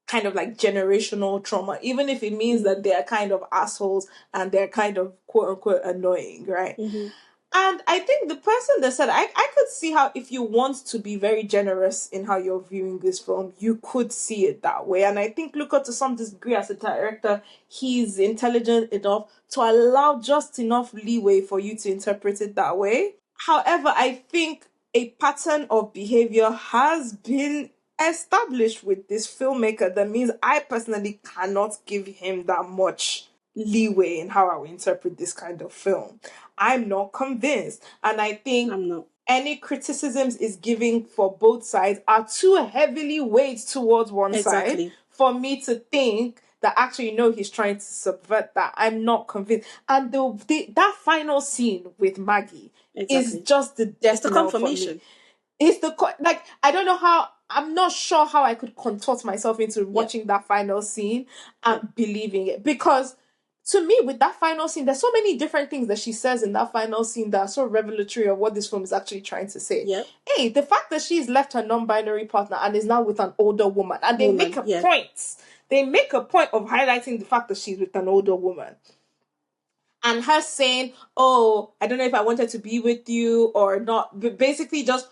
kind of like generational trauma, even if it means that they're kind of assholes and they're kind of quote unquote annoying, right? And I think the person that said, I could see how if you want to be very generous in how you're viewing this film, you could see it that way. And I think Luca, to some degree, as a director, he's intelligent enough to allow just enough leeway for you to interpret it that way. However, I think a pattern of behavior has been established with this filmmaker that means I personally cannot give him that much leeway in how I will interpret this kind of film. I'm not convinced. And I think any criticisms is giving for both sides are too heavily weighed towards one side for me to think that actually, no, he's trying to subvert that. I'm not convinced. And that final scene with Maggie is just the death knell for me. It's like, I don't know how, I'm not sure how I could contort myself into watching that final scene and believing it. Because to me, with that final scene, there's so many different things that she says in that final scene that are so revelatory of what this film is actually trying to say. Hey, the fact that she's left her non-binary partner and is now with an older woman, and they make a point. They make a point of highlighting the fact that she's with an older woman. And her saying, oh, I don't know if I wanted to be with you or not. But basically just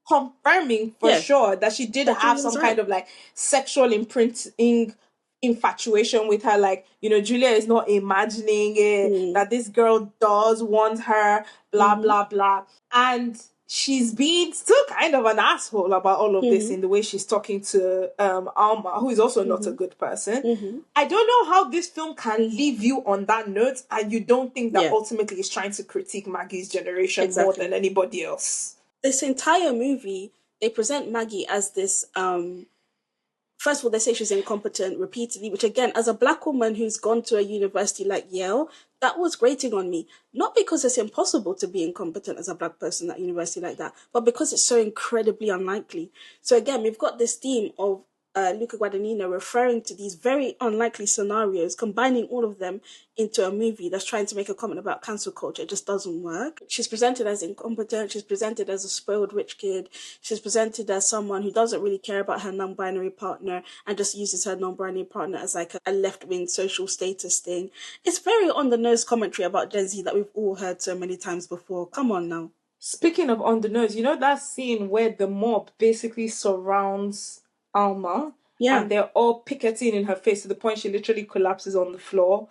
confirming for sure that she did have some kind of like sexual imprinting infatuation with her, like, you know, Julia is not imagining it, that this girl does want her, blah blah blah. And she's being still kind of an asshole about all of this in the way she's talking to Alma, who is also not a good person. I don't know how this film can leave you on that note and you don't think that ultimately it's trying to critique Maggie's generation more than anybody else. This entire movie, they present Maggie as this, first of all, they say she's incompetent repeatedly, which again, as a black woman who's gone to a university like Yale, that was grating on me. Not because it's impossible to be incompetent as a black person at a university like that, but because it's so incredibly unlikely. So again, we've got this theme of Luca Guadagnino referring to these very unlikely scenarios, combining all of them into a movie that's trying to make a comment about cancel culture. It just doesn't work. She's presented as incompetent. She's presented as a spoiled rich kid. She's presented as someone who doesn't really care about her non-binary partner and just uses her non-binary partner as like a left-wing social status thing. It's very on-the-nose commentary about Gen Z that we've all heard so many times before. Come on now. Speaking of on-the-nose, you know that scene where the mob basically surrounds Alma, and they're all picketing in her face to the point she literally collapses on the floor.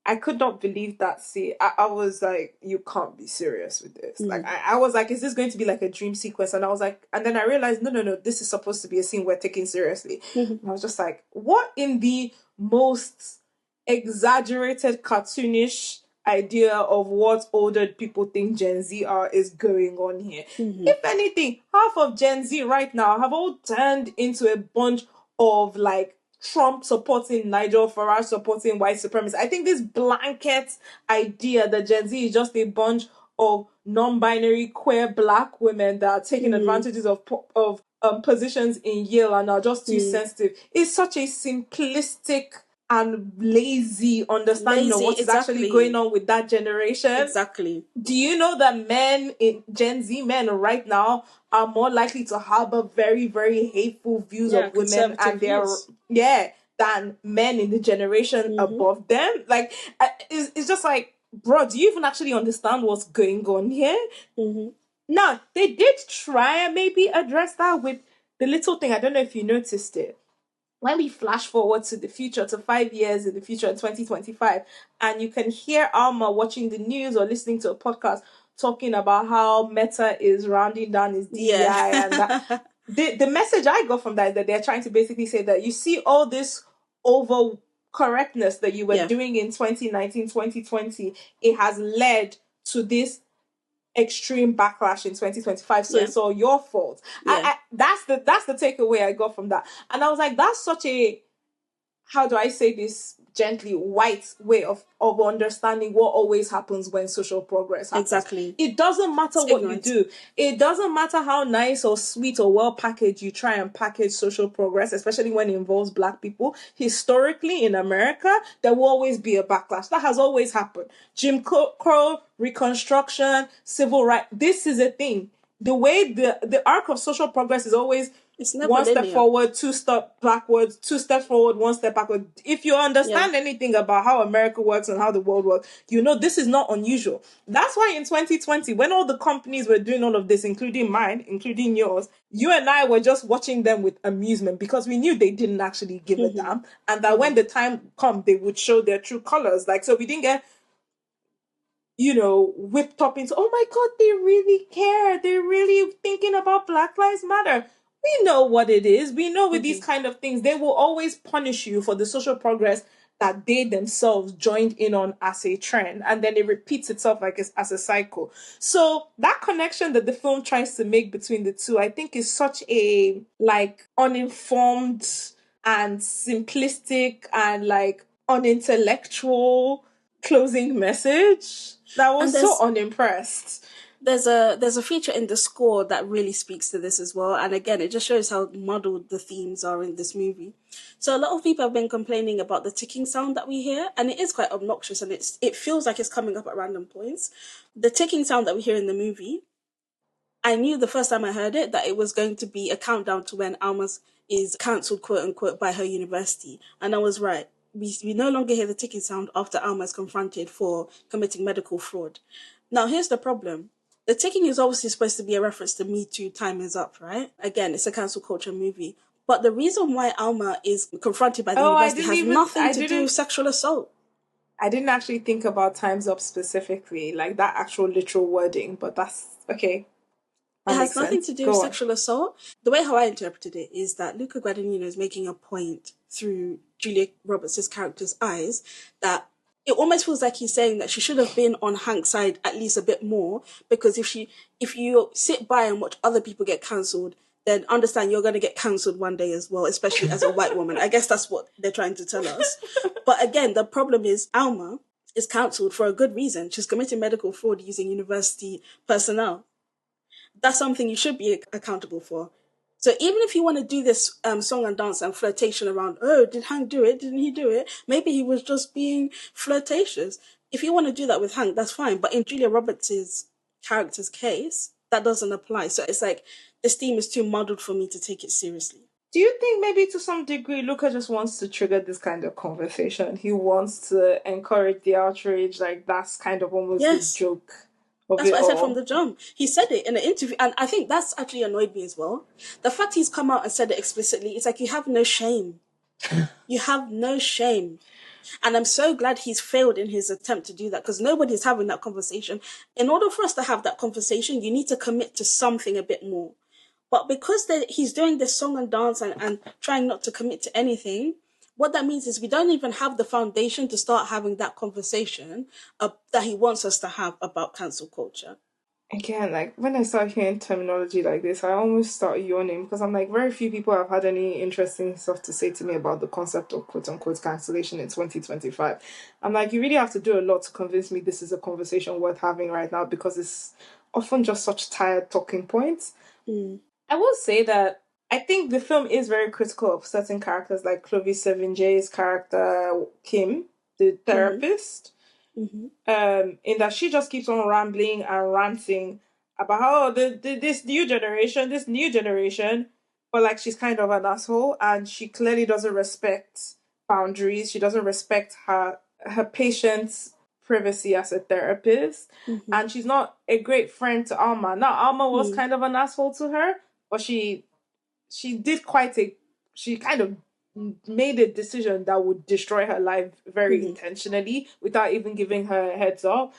I could not believe that scene. I was like, you can't be serious with this. Like, I was like, is this going to be like a dream sequence? And I was like, and then I realized, no, this is supposed to be a scene we're taking seriously. And I was just like, what in the most exaggerated, cartoonish idea of what older people think Gen Z are is going on here? If anything, half of Gen Z right now have all turned into a bunch of like Trump supporting, Nigel Farage supporting white supremacists. I think this blanket idea that Gen Z is just a bunch of non-binary queer black women that are taking advantages of positions in Yale and are just too sensitive is such a simplistic and lazy understanding of what is actually going on with that generation. Exactly. Do you know that men in Gen Z men right now are more likely to harbor very, very hateful views of women and than men in the generation above them? Like, it's just like, bro, do you even actually understand what's going on here? Now, they did try and maybe address that with the little thing. I don't know if you noticed it. When we flash forward to the future, to 5 years in the future in 2025, and you can hear Alma watching the news or listening to a podcast talking about how Meta is rounding down his DEI and that. The message I got from that is that they're trying to basically say that you see all this over correctness that you were doing in 2019, 2020, it has led to this extreme backlash in 2025, so it's all your fault. That's the takeaway I got from that. And I was like, that's such a, how do I say this gently, white way of understanding what always happens when social progress happens. Exactly. It doesn't matter what you do. It doesn't matter how nice or sweet or well packaged you try and package social progress, especially when it involves Black people. Historically in America, there will always be a backlash. That has always happened. Jim Crow, Reconstruction, civil rights. This is a thing. The way the arc of social progress is always one step forward, 2 steps backwards, 2 steps forward, 1 step backward. If you understand anything about how America works and how the world works, you know this is not unusual. That's why in 2020, when all the companies were doing all of this, including mine, including yours, you and I were just watching them with amusement because we knew they didn't actually give a damn, and that when the time come, they would show their true colors. Like, so we didn't get, you know, whipped up into, oh my God, they really care. They're really thinking about Black Lives Matter. We know what it is. We know with these kind of things, they will always punish you for the social progress that they themselves joined in on as a trend. And then it repeats itself like as a cycle. So that connection that the film tries to make between the two, I think is such a, like, uninformed and simplistic and, like, unintellectual closing message that I was so unimpressed. There's a feature in the score that really speaks to this as well, and again, it just shows how muddled the themes are in this movie. So a lot of people have been complaining about the ticking sound that we hear, and it is quite obnoxious, and it feels like it's coming up at random points. The ticking sound that we hear in the movie, I knew the first time I heard it that it was going to be a countdown to when Alma is cancelled, quote unquote, by her university, and I was right. We no longer hear the ticking sound after Alma is confronted for committing medical fraud. Now, here's the problem. The ticking is obviously supposed to be a reference to Me Too, time is up, right? Again, it's a cancel culture movie. But the reason why Alma is confronted by the university has nothing to do with sexual assault. I didn't actually think about time's up specifically, like that actual literal wording, but that's okay. It has nothing to do with sexual assault. The way how I interpreted it is that Luca Guadagnino is making a point through Julia Roberts' character's eyes that it almost feels like he's saying that she should have been on Hank's side at least a bit more, because if you sit by and watch other people get cancelled, then understand you're going to get cancelled one day as well, especially as a white woman. I guess that's what they're trying to tell us. But again, the problem is Alma is cancelled for a good reason. She's committing medical fraud using university personnel. That's something you should be accountable for. So even if you want to do this song and dance and flirtation around, oh, did Hank do it? Didn't he do it? Maybe he was just being flirtatious. If you want to do that with Hank, that's fine. But in Julia Roberts' character's case, that doesn't apply. So it's like this theme is too muddled for me to take it seriously. Do you think maybe to some degree Luca just wants to trigger this kind of conversation? He wants to encourage the outrage, like that's kind of almost the joke. That's what I said from the jump. He said it in an interview, and I think that's actually annoyed me as well. The fact he's come out and said it explicitly, it's like you have no shame. You have no shame. And I'm so glad he's failed in his attempt to do that, because nobody's having that conversation. In order for us to have that conversation, you need to commit to something a bit more. But because he's doing this song and dance and trying not to commit to anything, what that means is we don't even have the foundation to start having that conversation that he wants us to have about cancel culture. Again, like when I start hearing terminology like this, I almost start yawning, because I'm like, very few people have had any interesting stuff to say to me about the concept of quote unquote cancellation in 2025. I'm like, you really have to do a lot to convince me this is a conversation worth having right now, because it's often just such tired talking points. I will say that I think the film is very critical of certain characters, like Clovis 7J's character, Kim, the therapist. In that she just keeps on rambling and ranting about how this new generation, but like she's kind of an asshole, and she clearly doesn't respect boundaries. She doesn't respect her patient's privacy as a therapist, and she's not a great friend to Alma. Now Alma was kind of an asshole to her, but she did she kind of made a decision that would destroy her life very intentionally without even giving her a heads up.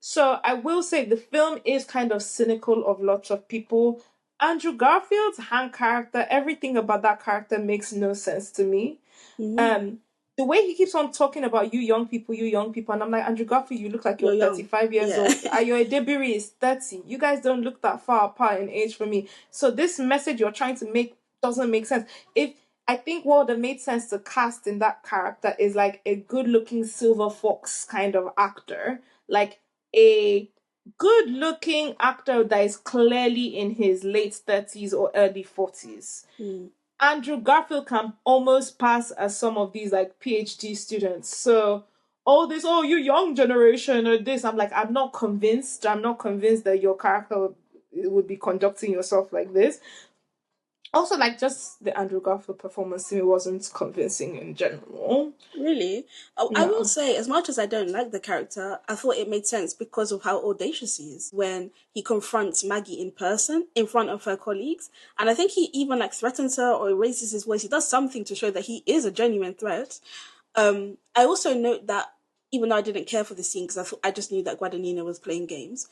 So I will say the film is kind of cynical of lots of people. Andrew Garfield's Hank character, everything about that character makes no sense to me. The way he keeps on talking about you young people, and I'm like, Andrew Garfield, you look like you're 35 years old. Ayo Edebiri is 30. You guys don't look that far apart in age for me. So this message you're trying to make doesn't make sense. I think what would have made sense to cast in that character is like a good-looking silver fox kind of actor, like a good-looking actor that is clearly in his late 30s or early 40s. Andrew Garfield can almost pass as some of these like PhD students. So all this, you young generation or this, I'm like, I'm not convinced that your character would be conducting yourself like this. Also, like, just the Andrew Garfield performance to me wasn't convincing in general. Really? I will say, as much as I don't like the character, I thought it made sense because of how audacious he is when he confronts Maggie in person, in front of her colleagues. And I think he even, like, threatens her or raises his voice. He does something to show that he is a genuine threat. I also note that, even though I didn't care for the scene, because I just knew that Guadagnino was playing games,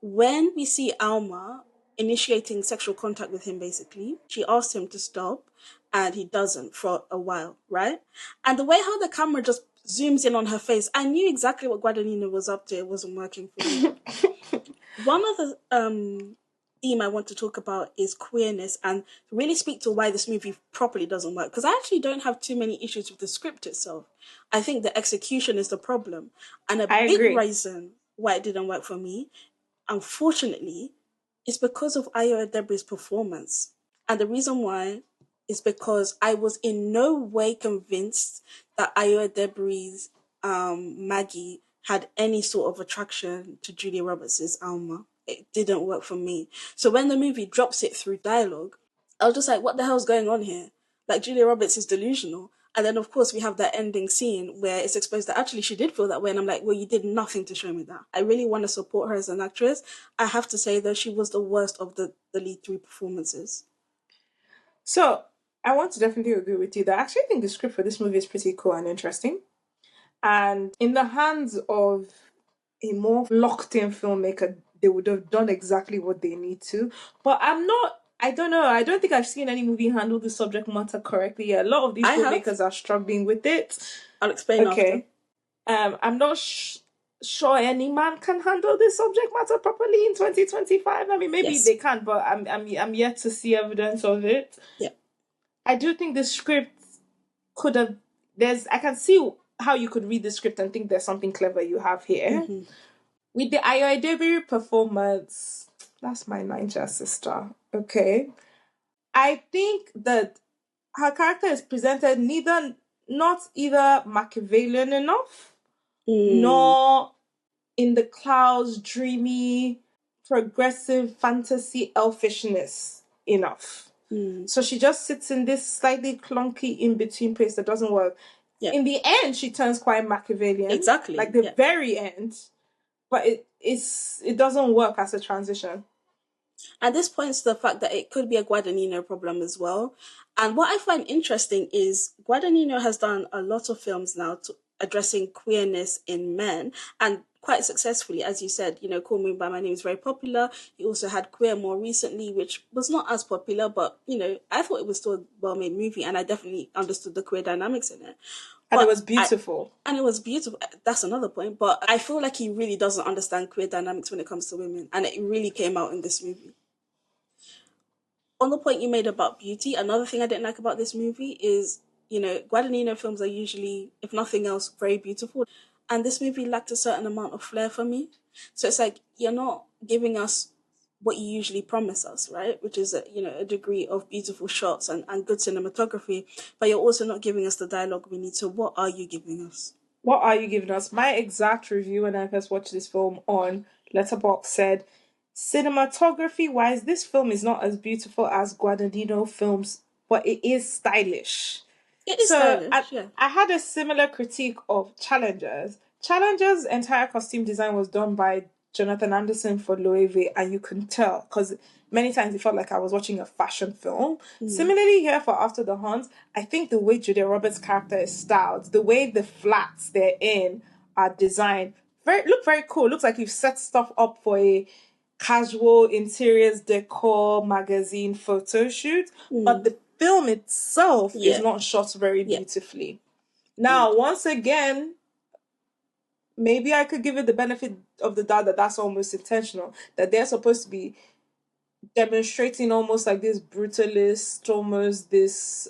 when we see Alma initiating sexual contact with him, basically, she asked him to stop, and he doesn't for a while, right? And the way how the camera just zooms in on her face, I knew exactly what Guadagnino was up to. It wasn't working for me. One of the theme I want to talk about is queerness and really speak to why this movie properly doesn't work. Because I actually don't have too many issues with the script itself. I think the execution is the problem. And a big reason why it didn't work for me, unfortunately, is because of Ayo Edebri's performance. And the reason why is because I was in no way convinced that Ayo Edebri's Maggie had any sort of attraction to Julia Roberts' Alma. It didn't work for me. So when the movie drops it through dialogue, I was just like, what the hell's going on here? Like, Julia Roberts is delusional. And then, of course, we have that ending scene where it's exposed that actually she did feel that way. And I'm like, well, you did nothing to show me that. I really want to support her as an actress. I have to say, though, she was the worst of the lead three performances. So, I want to definitely agree with you that I actually think the script for this movie is pretty cool and interesting. And in the hands of a more locked-in filmmaker, they would have done exactly what they need to. But I don't know. I don't think I've seen any movie handle the subject matter correctly yet. A lot of these filmmakers are struggling with it. I'll explain after. I'm not sure any man can handle this subject matter properly in 2025. I mean, maybe they can, but I'm yet to see evidence of it. Yeah. I do think the script could have... I can see how you could read the script and think there's something clever you have here. With the Ayo Edebiri performance, that's my Niger sister, okay? I think that her character is presented not either Machiavellian enough, nor in the clouds, dreamy, progressive fantasy elfishness enough. So she just sits in this slightly clunky in-between place that doesn't work. Yeah. In the end, she turns quite Machiavellian. Exactly. Like the very end. But it doesn't work as a transition. And this points to the fact that it could be a Guadagnino problem as well. And what I find interesting is Guadagnino has done a lot of films now addressing queerness in men, and quite successfully, as you said. Call Me by My Name is very popular. He also had Queer more recently, which was not as popular, but I thought it was still a well-made movie, and I definitely understood the queer dynamics in it. And it was beautiful. That's another point. But I feel like he really doesn't understand queer dynamics when it comes to women, and it really came out in this movie. On the point you made about beauty, another thing I didn't like about this movie is, Guadagnino films are usually, if nothing else, very beautiful. And this movie lacked a certain amount of flair for me. So it's like, you're not giving us what you usually promise us, right? Which is a degree of beautiful shots and good cinematography, but you're also not giving us the dialogue we need. So what are you giving us? What are you giving us? My exact review when I first watched this film on Letterboxd said, cinematography wise, this film is not as beautiful as Guadagnino films, but it is stylish. It is So stylish, yeah. I had a similar critique of Challengers. Challengers' entire costume design was done by Jonathan Anderson for Loewe, and you can tell because many times it felt like I was watching a fashion film. Similarly, here for After the Hunt, I think the way Julia Roberts' character is styled, the way the flats they're in are designed, look very cool. Looks like you've set stuff up for a casual interiors decor magazine photo shoot, but the film itself is not shot very beautifully. Now, once again, maybe I could give it the benefit of the doubt that that's almost intentional, that they're supposed to be demonstrating almost like this brutalist, almost this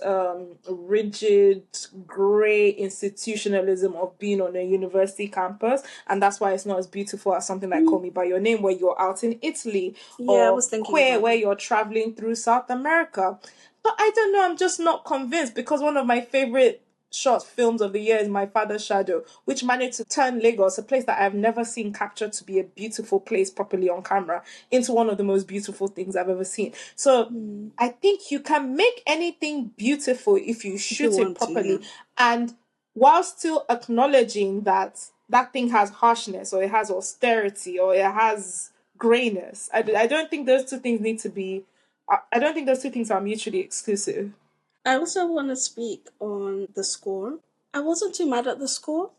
rigid, grey institutionalism of being on a university campus, and that's why it's not as beautiful as something like Call Me By Your Name, where you're out in Italy, I or was thinking Queer, about where that. you're traveling through South America. But I don't know, I'm just not convinced, because one of my favorite short films of the year is My Father's Shadow, which managed to turn Lagos, a place that I've never seen captured to be a beautiful place properly on camera, into one of the most beautiful things I've ever seen. So I think you can make anything beautiful if you shoot it properly, and while still acknowledging that that thing has harshness, or it has austerity, or it has grayness. I don't think those two things need to be. I don't think those two things are mutually exclusive. I also want to speak on the score. I wasn't too mad at the score.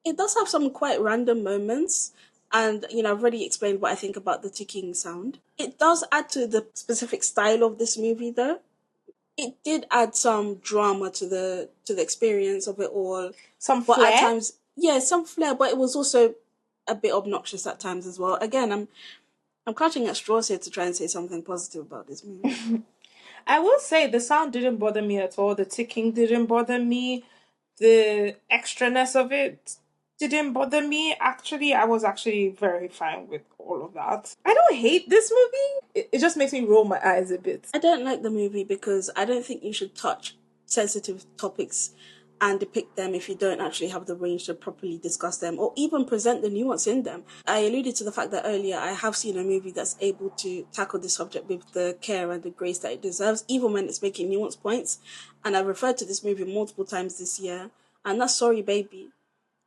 It does have some quite random moments, and I've already explained what I think about the ticking sound. It does add to the specific style of this movie, though. It did add some drama to the experience of it all. Some but flair? At times, yeah, some flair, but it was also a bit obnoxious at times as well. Again, I'm clutching at straws here to try and say something positive about this movie. I will say the sound didn't bother me at all. The ticking didn't bother me. The extraness of it didn't bother me. Actually, I was actually very fine with all of that. I don't hate this movie. It just makes me roll my eyes a bit. I don't like the movie because I don't think you should touch sensitive topics and depict them if you don't actually have the range to properly discuss them or even present the nuance in them. I alluded to the fact that earlier I have seen a movie that's able to tackle this subject with the care and the grace that it deserves, even when it's making nuance points. And I've referred to this movie multiple times this year, and that's Sorry Baby.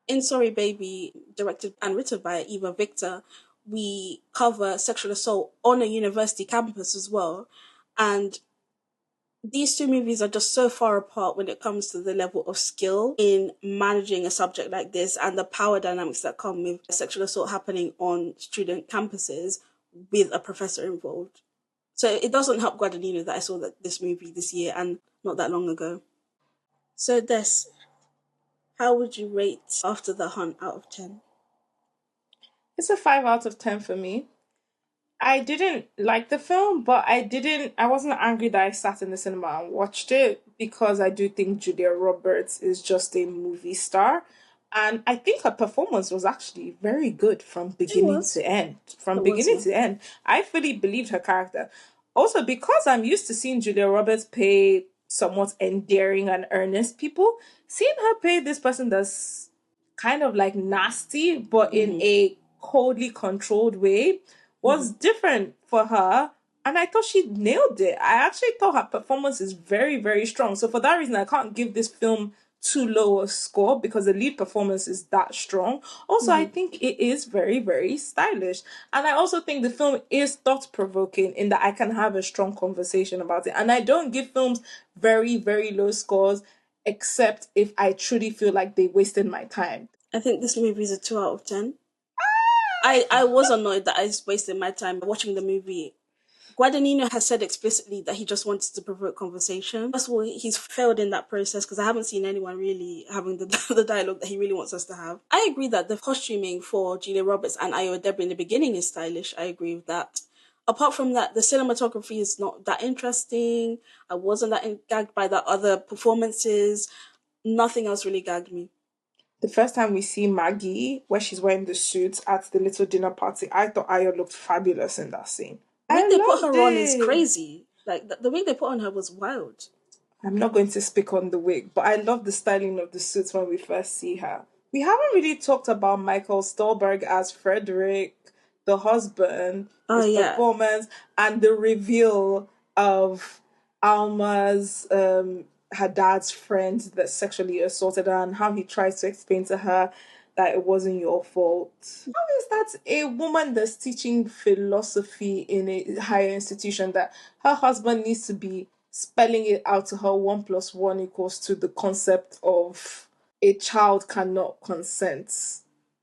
In Sorry Baby, directed and written by Eva Victor, we cover sexual assault on a university campus as well. And these two movies are just so far apart when it comes to the level of skill in managing a subject like this and the power dynamics that come with sexual assault happening on student campuses with a professor involved. So it doesn't help Guadagnino that I saw this movie this year and not that long ago. So Des, how would you rate After the Hunt out of 10? It's a 5 out of 10 for me. I didn't like the film, but I wasn't angry that I sat in the cinema and watched it, because I do think Julia Roberts is just a movie star. And I think her performance was actually very good from beginning to end. I fully believed her character. Also, because I'm used to seeing Julia Roberts play somewhat endearing and earnest people, seeing her play this person that's kind of like nasty, but in a coldly controlled way, was different for her. And I thought she nailed it. I actually thought her performance is very, very strong. So for that reason, I can't give this film too low a score, because the lead performance is that strong. Also, I think it is very, very stylish. And I also think the film is thought-provoking in that I can have a strong conversation about it. And I don't give films very, very low scores, except if I truly feel like they wasted my time. I think this movie is a 2 out of 10. I was annoyed that I wasted my time watching the movie. Guadagnino has said explicitly that he just wanted to provoke conversation. First of all, he's failed in that process because I haven't seen anyone really having the dialogue that he really wants us to have. I agree that the costuming for Julia Roberts and Ayo Edebiri in the beginning is stylish. I agree with that. Apart from that, the cinematography is not that interesting. I wasn't that gagged by the other performances. Nothing else really gagged me. The first time we see Maggie, where she's wearing the suit at the little dinner party, I thought Ayo looked fabulous in that scene. The wig I they put loved her on is it. crazy. Like, the wig they put on her was wild. I'm not going to speak on the wig, but I love the styling of the suits when we first see her. We haven't really talked about Michael Stolberg as Frederick, the husband, Oh, his yeah. performance, and the reveal of Alma's her dad's friend that sexually assaulted her, and how he tries to explain to her that it wasn't your fault. How is that a woman that's teaching philosophy in a higher institution that her husband needs to be spelling it out to her 1 + 1 = to the concept of a child cannot consent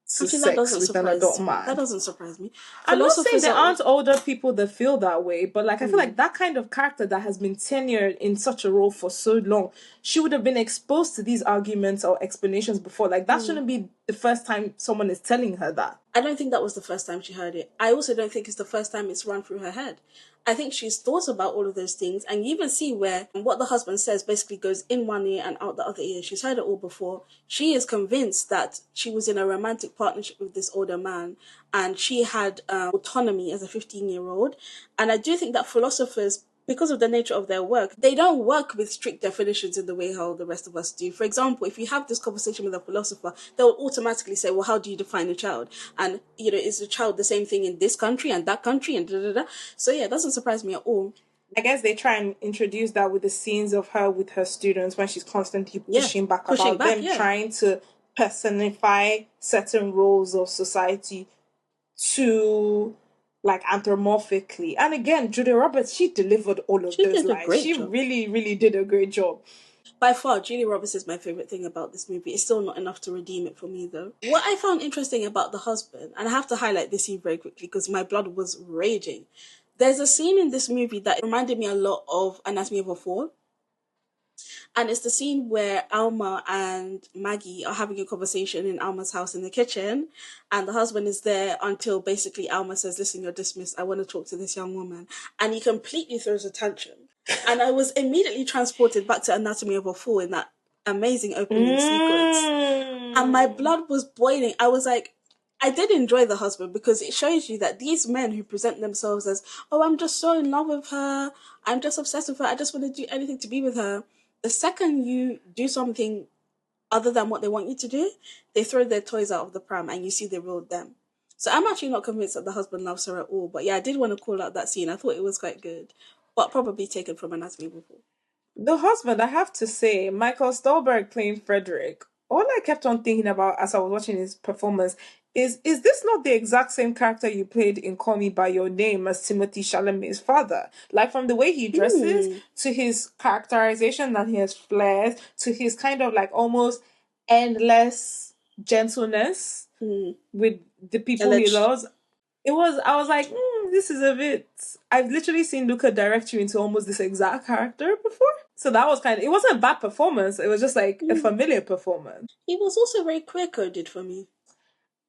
to Actually, that sex doesn't with an adult surprise me. That man? doesn't surprise me. I'm not saying Philosophers there are. aren't older people that feel that way, but like I feel like that kind of character that has been tenured in such a role for so long, she would have been exposed to these arguments or explanations before. Like that shouldn't be the first time someone is telling her that. I don't think that was the first time she heard it. I also don't think it's the first time it's run through her head. I think she's thought about all of those things, and you even see where what the husband says basically goes in one ear and out the other ear. She's heard it all before. She is convinced that she was in a romantic partnership with this older man, and she had autonomy as a 15-year-old. And I do think that philosophers, because of the nature of their work, they don't work with strict definitions in the way how the rest of us do. For example, if you have this conversation with a philosopher, they'll automatically say, well, how do you define a child? And, is a child the same thing in this country and that country and da-da-da? So yeah, it doesn't surprise me at all. I guess they try and introduce that with the scenes of her with her students when she's constantly pushing back about them trying to personify certain roles of society to like anthropomorphically. And again, Julia Roberts, she delivered all of those lines. She really, really did a great job. By far, Julia Roberts is my favorite thing about this movie. It's still not enough to redeem it for me, though. What I found interesting about the husband, and I have to highlight this scene very quickly because my blood was raging. There's a scene in this movie that reminded me a lot of Anatomy of a Fall. And it's the scene where Alma and Maggie are having a conversation in Alma's house in the kitchen. And the husband is there until basically Alma says, listen, you're dismissed. I want to talk to this young woman. And he completely throws a tantrum. And I was immediately transported back to Anatomy of a Fall in that amazing opening sequence. And my blood was boiling. I was like, I did enjoy the husband because it shows you that these men who present themselves as, oh, I'm just so in love with her. I'm just obsessed with her. I just want to do anything to be with her. The second you do something other than what they want you to do, they throw their toys out of the pram and you see the real them. So I'm actually not convinced that the husband loves her at all. But yeah, I did want to call out that scene. I thought it was quite good, but probably taken from Anatomy of a Fall. The husband, I have to say, Michael Stolberg playing Frederick, all I kept on thinking about as I was watching his performance is this not the exact same character you played in Call Me By Your Name as Timothée Chalamet's father? Like from the way he dresses, to his characterization that he has flares, to his kind of like almost endless gentleness with the people he loves. I was like, this is a bit... I've literally seen Luca direct you into almost this exact character before. So that was it wasn't a bad performance. It was just like a familiar performance. He was also very queer-coded for me.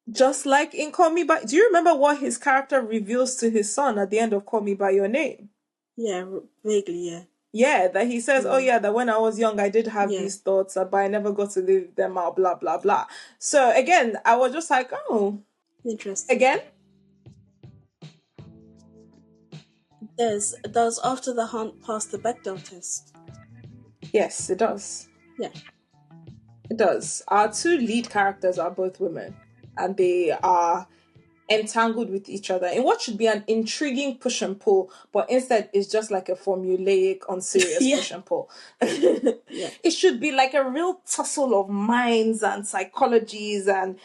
Just like in Call Me By... Do you remember what his character reveals to his son at the end of Call Me By Your Name? Yeah, vaguely, yeah. Yeah, that he says, oh yeah, that when I was young, I did have these thoughts, but I never got to live them out, blah, blah, blah. So again, I was just like, oh. Interesting. Again? Does After the Hunt pass the Bechdel test? Yes, it does. Yeah. It does. Our two lead characters are both women, and they are entangled with each other in what should be an intriguing push and pull, but instead it's just like a formulaic, unserious push and pull. It should be like a real tussle of minds and psychologies and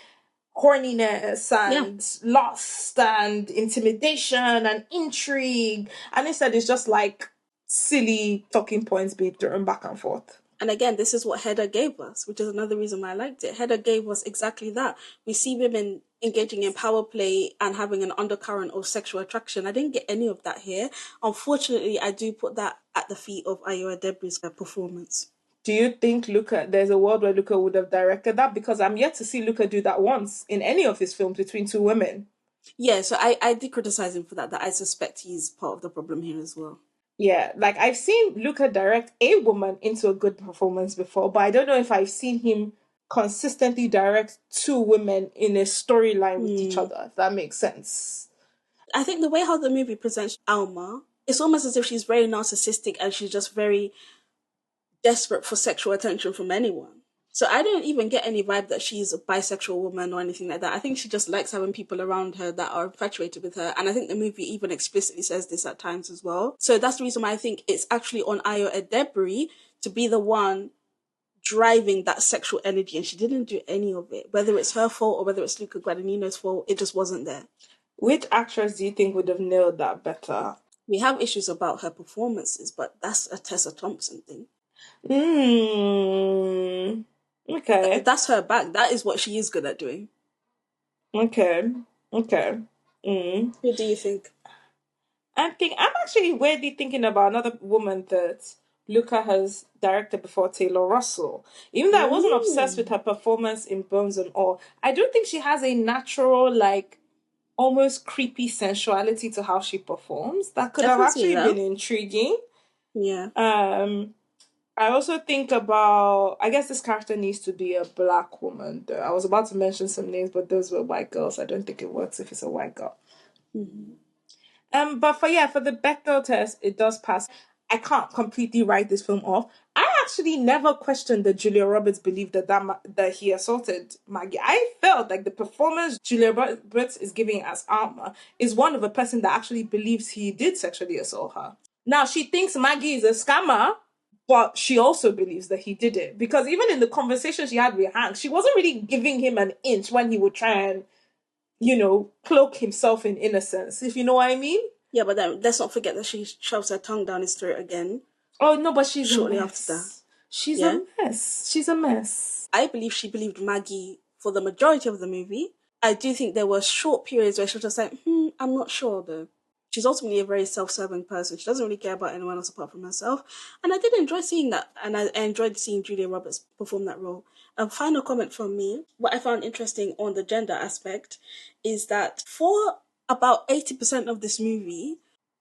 horniness and lust and intimidation and intrigue, and instead it's just like silly talking points being thrown back and forth. And again, this is what Hedda gave us, which is another reason why I liked it. Hedda gave us exactly that. We see women engaging in power play and having an undercurrent of sexual attraction. I didn't get any of that here. Unfortunately, I do put that at the feet of Ayoa Debri's performance. Do you think there's a world where Luca would have directed that? Because I'm yet to see Luca do that once in any of his films between two women. Yeah, so I did criticize him for that I suspect he's part of the problem here as well. Yeah, like I've seen Luca direct a woman into a good performance before, but I don't know if I've seen him consistently direct two women in a storyline with each other, if that makes sense. I think the way how the movie presents Alma, it's almost as if she's very narcissistic and she's just very desperate for sexual attention from anyone. So I don't even get any vibe that she's a bisexual woman or anything like that. I think she just likes having people around her that are infatuated with her. And I think the movie even explicitly says this at times as well. So that's the reason why I think it's actually on Ayo Edebiri to be the one driving that sexual energy. And she didn't do any of it. Whether it's her fault or whether it's Luca Guadagnino's fault, it just wasn't there. Which actress do you think would have nailed that better? We have issues about her performances, but that's a Tessa Thompson thing. Okay. That's her back. That is what she is good at doing. Okay. Who do you think? I'm actually weirdly thinking about another woman that Luca has directed before, Taylor Russell. Even though I wasn't obsessed with her performance in Bones and All, I do think she has a natural, like, almost creepy sensuality to how she performs that could have actually been intriguing. Yeah. I also think about, I guess this character needs to be a black woman. I was about to mention some names, but those were white girls. I don't think it works if it's a white girl. But for the Bechdel test, it does pass. I can't completely write this film off. I actually never questioned that Julia Roberts believed that he assaulted Maggie. I felt like the performance Julia Roberts is giving as Alma is one of a person that actually believes he did sexually assault her. Now, she thinks Maggie is a scammer, but she also believes that he did it. Because even in the conversation she had with Hank, she wasn't really giving him an inch when he would try and, cloak himself in innocence, if you know what I mean. Yeah, but then let's not forget that she shoves her tongue down his throat again. Oh, no, but she's shortly a mess. after that. She's a mess. She's a mess. I believe she believed Maggie for the majority of the movie. I do think there were short periods where she was just like, I'm not sure though. She's ultimately a very self-serving person. She doesn't really care about anyone else apart from herself. And I did enjoy seeing that. And I enjoyed seeing Julia Roberts perform that role. A final comment from me. What I found interesting on the gender aspect is that for about 80% of this movie,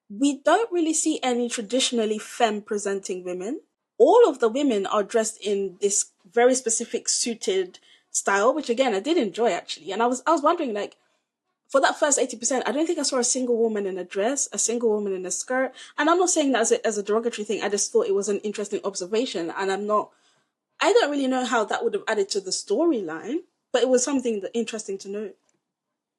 we don't really see any traditionally femme-presenting women. All of the women are dressed in this very specific suited style, which again, I did enjoy actually. And I was wondering, like, for that first 80%, I don't think I saw a single woman in a dress, a single woman in a skirt. And I'm not saying that as a derogatory thing. I just thought it was an interesting observation. And I don't really know how that would have added to the storyline, but it was something interesting to note.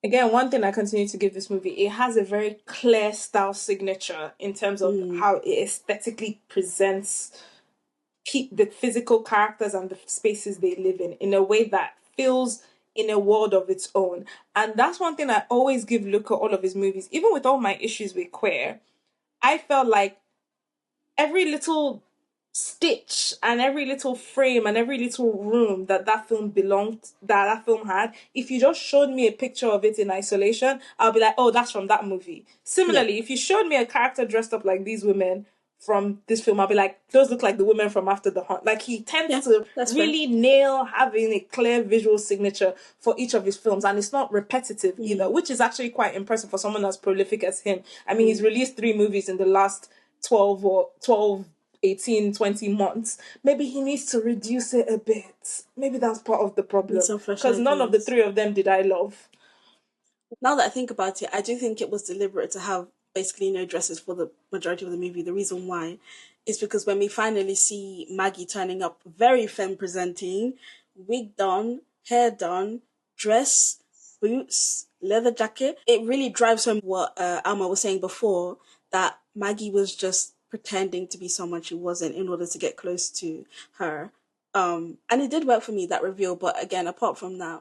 Again, one thing I continue to give this movie, it has a very clear style signature in terms of how it aesthetically presents the physical characters and the spaces they live in a way that feels in a world of its own. And that's one thing I always give Luca all of his movies. Even with all my issues with queer, I felt like every little stitch and every little frame and every little room that film had, if you just showed me a picture of it in isolation, I'll be like, oh, that's from that movie. Similarly, if you showed me a character dressed up like these women from this film, I'll be like, those look like the women from After the Hunt. Like, he tends to really nail having a clear visual signature for each of his films, and it's not repetitive either, which is actually quite impressive for someone as prolific as him. I mean, he's released 3 movies in the last 18, 20 months. Maybe he needs to reduce it a bit. Maybe that's part of the problem. Because none of the 3 of them did I love. Now that I think about it, I do think it was deliberate to have basically no dresses for the majority of the movie. The reason why is because when we finally see Maggie turning up very femme presenting, wig done, hair done, dress, boots, leather jacket, it really drives home what Alma was saying before, that Maggie was just pretending to be someone she wasn't in order to get close to her. And it did work for me, that reveal. But again, apart from that,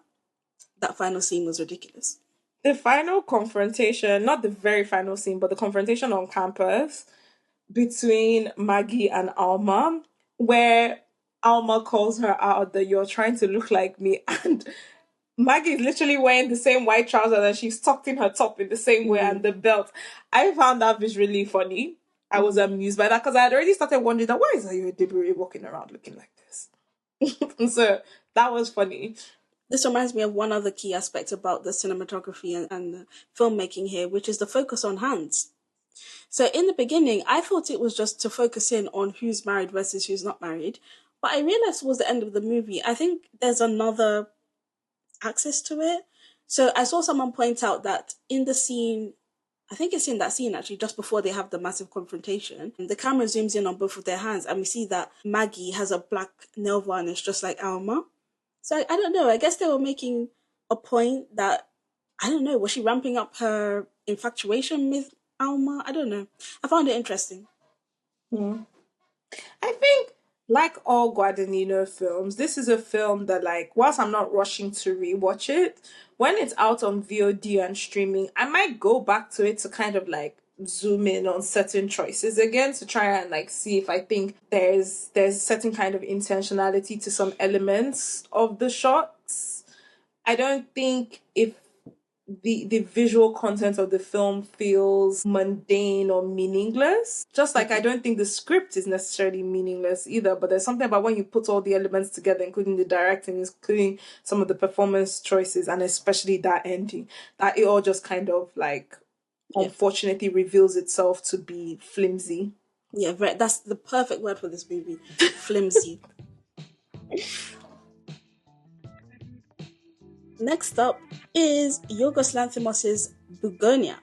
that final scene was ridiculous. The final confrontation, not the very final scene, but the confrontation on campus between Maggie and Alma, where Alma calls her out that you're trying to look like me, and Maggie is literally wearing the same white trousers and she's tucked in her top in the same way and the belt. I found that visually funny. I was amused by that because I had already started wondering that why is Ayo Edebiri walking around looking like this? And so that was funny. This reminds me of one other key aspect about the cinematography and the filmmaking here, which is the focus on hands. So in the beginning, I thought it was just to focus in on who's married versus who's not married. But I realized towards the end of the movie, I think there's another axis to it. So I saw someone point out that in the scene, I think it's in that scene actually, just before they have the massive confrontation. The camera zooms in on both of their hands, and we see that Maggie has a black nail varnish just like Alma. So I don't know. I guess they were making a point that, I don't know, was she ramping up her infatuation with Alma? I don't know. I found it interesting. I think, like all Guadagnino films, this is a film that, like, whilst I'm not rushing to rewatch it, when it's out on VOD and streaming, I might go back to it to kind of like zoom in on certain choices again to try and like see if I think there's certain kind of intentionality to some elements of the shots. I don't think if the visual content of the film feels mundane or meaningless. Just like I don't think the script is necessarily meaningless either, but there's something about when you put all the elements together, including the directing, including some of the performance choices, and especially that ending, that it all just kind of like unfortunately reveals itself to be flimsy. Yeah, right. That's the perfect word for this movie. Flimsy. Next up is Yorgos Lanthimos' Bugonia.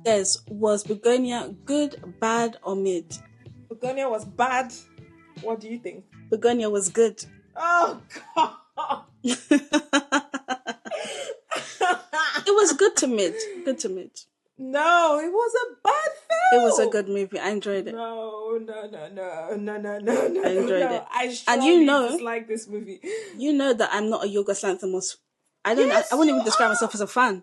Yes, was Bugonia good, bad, or mid? Bugonia was bad. What do you think? Bugonia was good. Oh, God. It was good to mid. Good to mid. No, it was a bad film. It was a good movie. I enjoyed it. No. I enjoyed it. I strongly dislike this movie. You know that I'm not a Yorgos Lanthimos. I wouldn't even describe myself as a fan.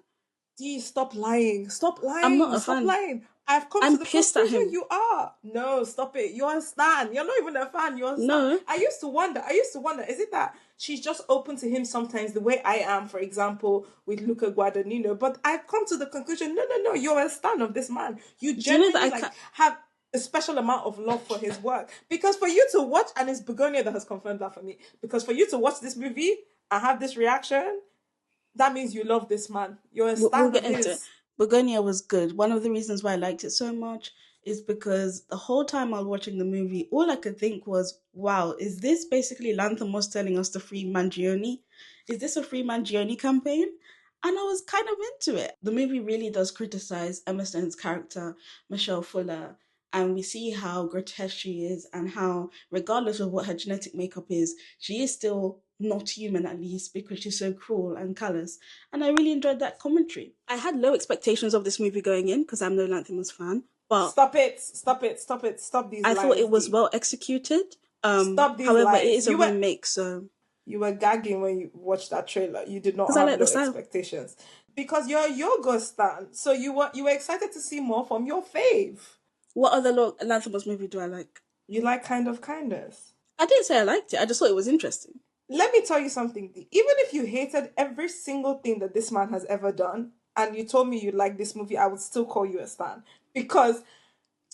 Dee, stop lying. Stop lying. I'm not a stop fan. lying. I've come to the conclusion you are. No, stop it. You're a stan. You're not even a fan. You're a stan. No. I used to wonder, is it that she's just open to him sometimes the way I am, for example, with Luca Guadagnino? But I've come to the conclusion, no, you're a stan of this man. You genuinely have a special amount of love for his work. Because for you to watch, and it's Begonia that has confirmed that for me, because for you to watch this movie and have this reaction, that means you love this man. You're a stan of his. Begonia was good. One of the reasons why I liked it so much is because the whole time I was watching the movie, all I could think was, wow, is this basically Lanthimos telling us to free Mangione? Is this a free Mangione campaign? And I was kind of into it. The movie really does criticize Emma Stone's character, Michelle Fuller, and we see how grotesque she is and how, regardless of what her genetic makeup is, she is still not human, at least, because she's so cruel and callous. And I really enjoyed that commentary. I had low expectations of this movie going in because I'm no Lanthimos fan. But Stop these I thought it was well executed. Stop these however, lies. It is a remake, so... You were gagging when you watched that trailer. You did not have no expectations. Because you're a Yorgos stan, so you were excited to see more from your fave. What other Lanthimos movie do I like? You like Kind of Kindness. I didn't say I liked it. I just thought it was interesting. Let me tell you something. Even if you hated every single thing that this man has ever done, and you told me you like this movie, I would still call you a stan. Because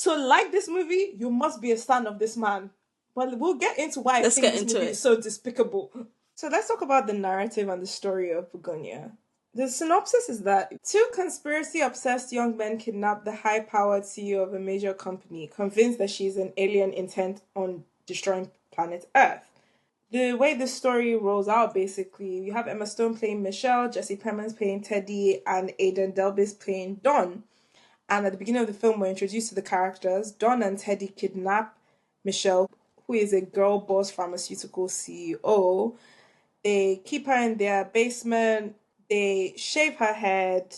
to like this movie, you must be a stan of this man. But we'll get into why I think this movie is so despicable. So let's talk about the narrative and the story of Bugonia. The synopsis is that two conspiracy-obsessed young men kidnap the high-powered CEO of a major company, convinced that she is an alien intent on destroying planet Earth. The way the story rolls out, basically, you have Emma Stone playing Michelle, Jesse Plemons playing Teddy, and Aidan Delbis playing Don. And at the beginning of the film, we're introduced to the characters. Don and Teddy kidnap Michelle, who is a girl boss pharmaceutical CEO. They keep her in their basement. They shave her head.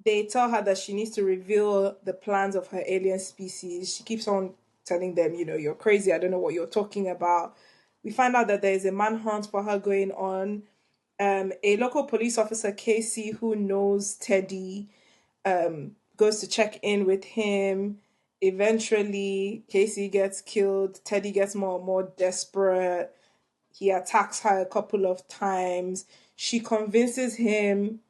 They tell her that she needs to reveal the plans of her alien species. She keeps on telling them, you're crazy. I don't know what you're talking about. We find out that there is a manhunt for her going on. A local police officer, Casey, who knows Teddy, goes to check in with him. Eventually, Casey gets killed. Teddy gets more and more desperate. He attacks her a couple of times. She convinces him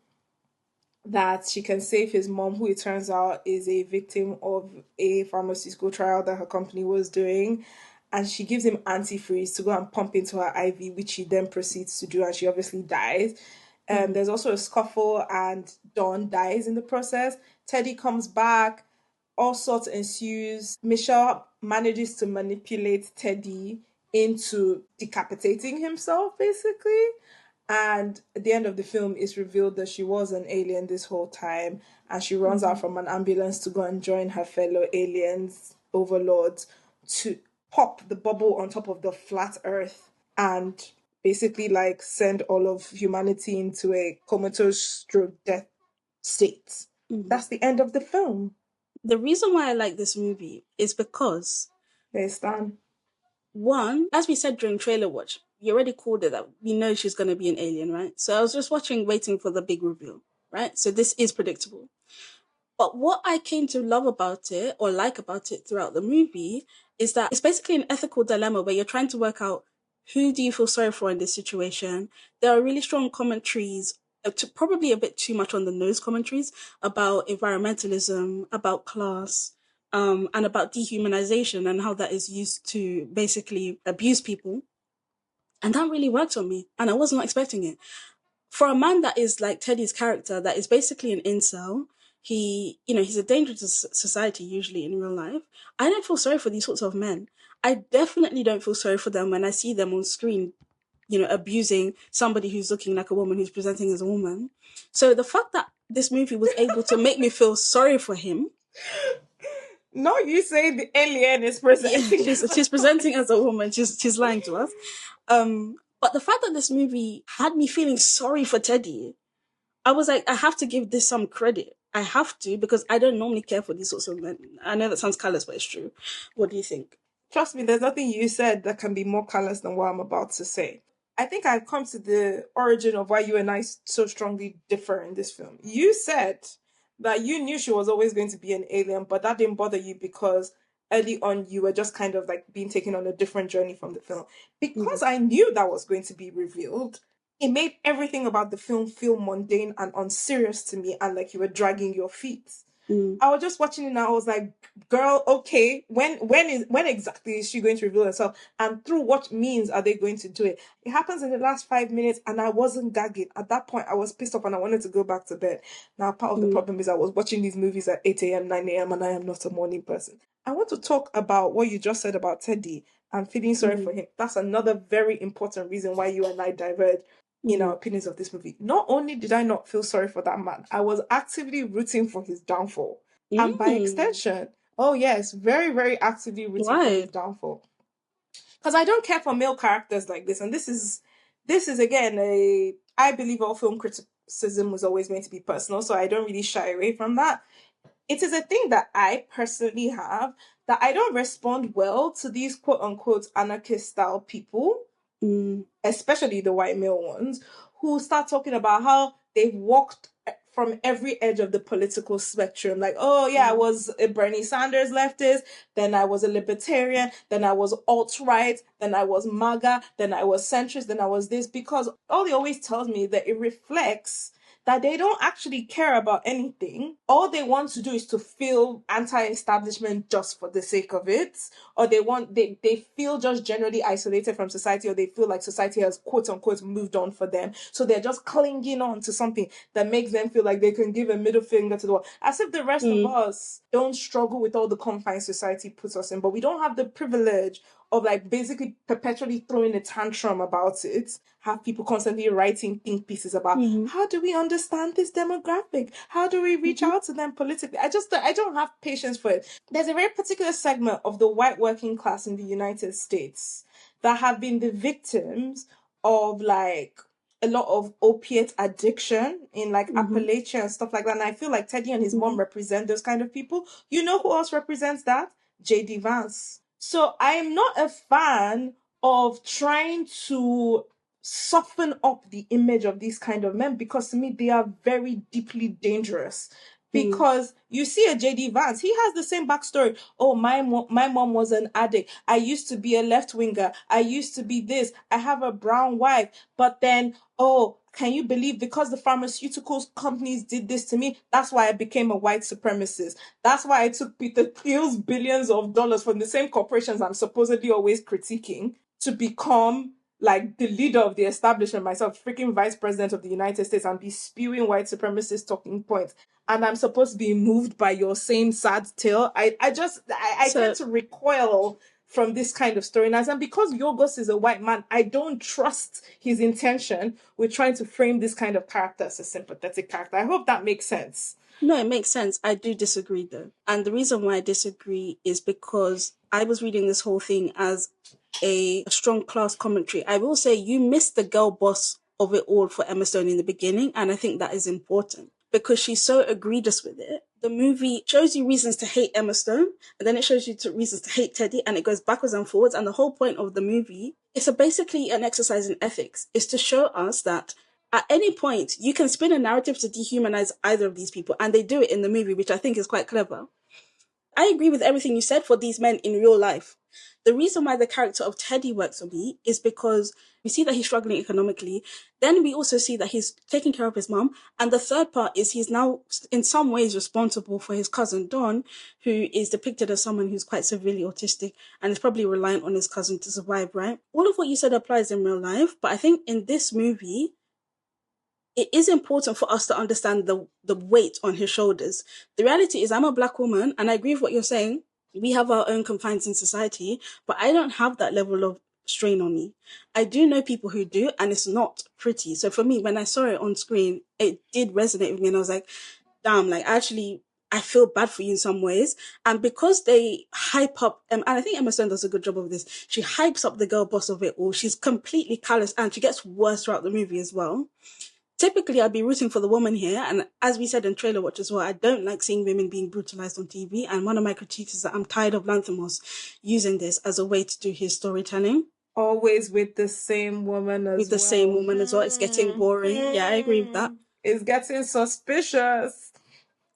that she can save his mom, who it turns out is a victim of a pharmaceutical trial that her company was doing. And she gives him antifreeze to go and pump into her IV, which he then proceeds to do, and she obviously dies. There's also a scuffle, and Dawn dies in the process. Teddy comes back. All sorts ensues. Michelle manages to manipulate Teddy into decapitating himself, basically. And at the end of the film, it's revealed that she was an alien this whole time, and she runs out from an ambulance to go and join her fellow aliens, overlords, to pop the bubble on top of the flat Earth and basically like send all of humanity into a comatose stroke death state. That's the end of the film. The reason why I like this movie is because There's Stan. one, as we said during trailer watch, you already called it that we know she's going to be an alien, right? So I was just watching, waiting for the big reveal, right? So this is predictable. But what I came to love about it, or like about it throughout the movie, is that it's basically an ethical dilemma where you're trying to work out who do you feel sorry for in this situation. There are really strong commentaries, probably a bit too much on the nose commentaries, about environmentalism, about class, and about dehumanization and how that is used to basically abuse people. And that really worked on me, and I wasn't expecting it. For a man that is like Teddy's character, that is basically an incel, he's a danger to society usually in real life. I don't feel sorry for these sorts of men. I definitely don't feel sorry for them when I see them on screen, abusing somebody who's looking like a woman, who's presenting as a woman. So the fact that this movie was able to make me feel sorry for him. No, you say the alien is presenting. Yeah, she's presenting as a woman. She's lying to us. But the fact that this movie had me feeling sorry for Teddy, I was like, I have to give this some credit. I have to, because I don't normally care for these sorts of men. I know that sounds callous, but it's true. What do you think? Trust me, there's nothing you said that can be more callous than what I'm about to say. I think I've come to the origin of why you and I so strongly differ in this film. You said that you knew she was always going to be an alien, but that didn't bother you because early on you were just kind of like being taken on a different journey from the film. Because I knew that was going to be revealed, it made everything about the film feel mundane and unserious to me, and like you were dragging your feet. I was just watching it and I was like, girl, okay, when exactly is she going to reveal herself? And through what means are they going to do it? It happens in the last 5 minutes and I wasn't gagging. At that point, I was pissed off and I wanted to go back to bed. Now, part of the problem is I was watching these movies at 8 a.m., 9 a.m. and I am not a morning person. I want to talk about what you just said about Teddy and feeling sorry for him. That's another very important reason why you and I diverge in our opinions of this movie. Not only did I not feel sorry for that man, I was actively rooting for his downfall. And by extension, oh yes, very, very actively rooting for his downfall. Because I don't care for male characters like this. And this is again, I believe all film criticism was always meant to be personal, so I don't really shy away from that. It is a thing that I personally have, that I don't respond well to these quote-unquote anarchist-style people, especially the white male ones, who start talking about how they've walked from every edge of the political spectrum. Like, oh yeah, I was a Bernie Sanders leftist, then I was a libertarian, then I was alt-right, then I was MAGA, then I was centrist, then I was this, because all they always tells me that it reflects that they don't actually care about anything. All they want to do is to feel anti-establishment just for the sake of it. Or they feel just generally isolated from society, or they feel like society has quote unquote moved on for them. So they're just clinging on to something that makes them feel like they can give a middle finger to the world. As if the rest of us don't struggle with all the confines society puts us in, but we don't have the privilege of like basically perpetually throwing a tantrum about it, have people constantly writing think pieces about how do we understand this demographic? How do we reach out to them politically? I don't have patience for it. There's a very particular segment of the white working class in the United States that have been the victims of like a lot of opiate addiction in like Appalachia and stuff like that. And I feel like Teddy and his mom represent those kind of people. You know who else represents that? J.D. Vance. So I am not a fan of trying to soften up the image of these kind of men, because to me they are very deeply dangerous. Because you see a J.D. Vance, he has the same backstory. Oh, my mom was an addict. I used to be a left-winger. I used to be this. I have a brown wife. But then, oh, can you believe because the pharmaceutical companies did this to me, that's why I became a white supremacist. That's why I took Peter Thiel's billions of dollars from the same corporations I'm supposedly always critiquing to become like the leader of the establishment myself, freaking vice president of the United States, and be spewing white supremacist talking points. And I'm supposed to be moved by your same sad tale. I tend to recoil from this kind of storylines. And because Yorgos is a white man, I don't trust his intention with trying to frame this kind of character as a sympathetic character. I hope that makes sense. No, it makes sense. I do disagree though. And the reason why I disagree is because I was reading this whole thing as a strong class commentary. I will say you missed the girl boss of it all for Emma Stone in the beginning, and I think that is important because she's so egregious with it. The movie shows you reasons to hate Emma Stone, and then it shows you reasons to hate Teddy, and it goes backwards and forwards. And the whole point of the movie is basically an exercise in ethics, is to show us that at any point, you can spin a narrative to dehumanize either of these people, and they do it in the movie, which I think is quite clever. I agree with everything you said for these men in real life. The reason why the character of Teddy works for me is because we see that he's struggling economically. Then we also see that he's taking care of his mom. And the third part is he's now in some ways responsible for his cousin Don, who is depicted as someone who's quite severely autistic and is probably reliant on his cousin to survive, right? All of what you said applies in real life. But I think in this movie, it is important for us to understand the weight on his shoulders. The reality is I'm a black woman, and I agree with what you're saying. We have our own confines in society, but I don't have that level of strain on me. I do know people who do, and it's not pretty. So for me, when I saw it on screen, it did resonate with me, and I was like, damn, like actually, I feel bad for you in some ways. And because they hype up, and I think Emma Stone does a good job of this, she hypes up the girl boss of it all. She's completely callous, and she gets worse throughout the movie as well. Typically, I'd be rooting for the woman here. And as we said in Trailer Watch as well, I don't like seeing women being brutalized on TV. And one of my critiques is that I'm tired of Lanthimos using this as a way to do his storytelling. Always with the same woman as well. With the same woman as well. It's getting boring. Yeah, I agree with that. It's getting suspicious.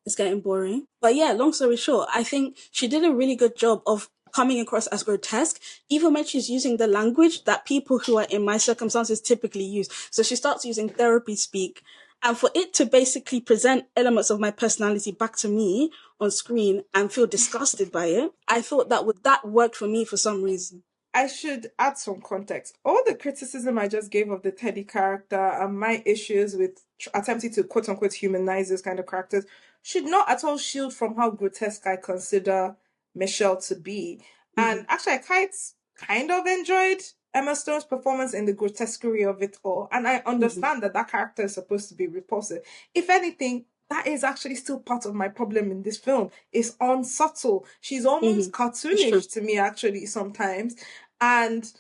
It's getting boring. But yeah, long story short, I think she did a really good job of coming across as grotesque, even when she's using the language that people who are in my circumstances typically use. So she starts using therapy speak. And for it to basically present elements of my personality back to me on screen and feel disgusted by it, I thought that worked for me for some reason. I should add some context. All the criticism I just gave of the Teddy character and my issues with attempting to quote-unquote humanize those kind of characters should not at all shield from how grotesque I consider Michelle to be. And actually, I kind of enjoyed Emma Stone's performance in the grotesquerie of it all. And I understand that character is supposed to be repulsive. If anything, that is actually still part of my problem in this film. It's unsubtle. She's almost cartoonish to me, actually, sometimes. And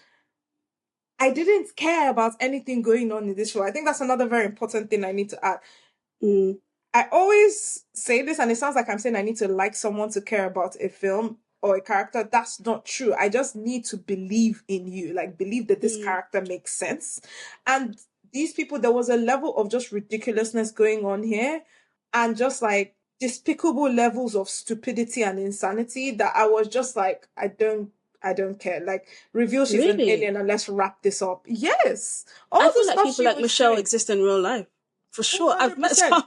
I didn't care about anything going on in this show. I think that's another very important thing I need to add. I always say this, and it sounds like I'm saying I need to like someone to care about a film or a character. That's not true. I just need to believe in you, like believe that this character makes sense. And these people, there was a level of just ridiculousness going on here, and just like despicable levels of stupidity and insanity that I was just like, I don't care. Like, reveal she's an alien and let's wrap this up. Yes. I feel like people like Michelle exist in real life. For sure. 100%. I've met some.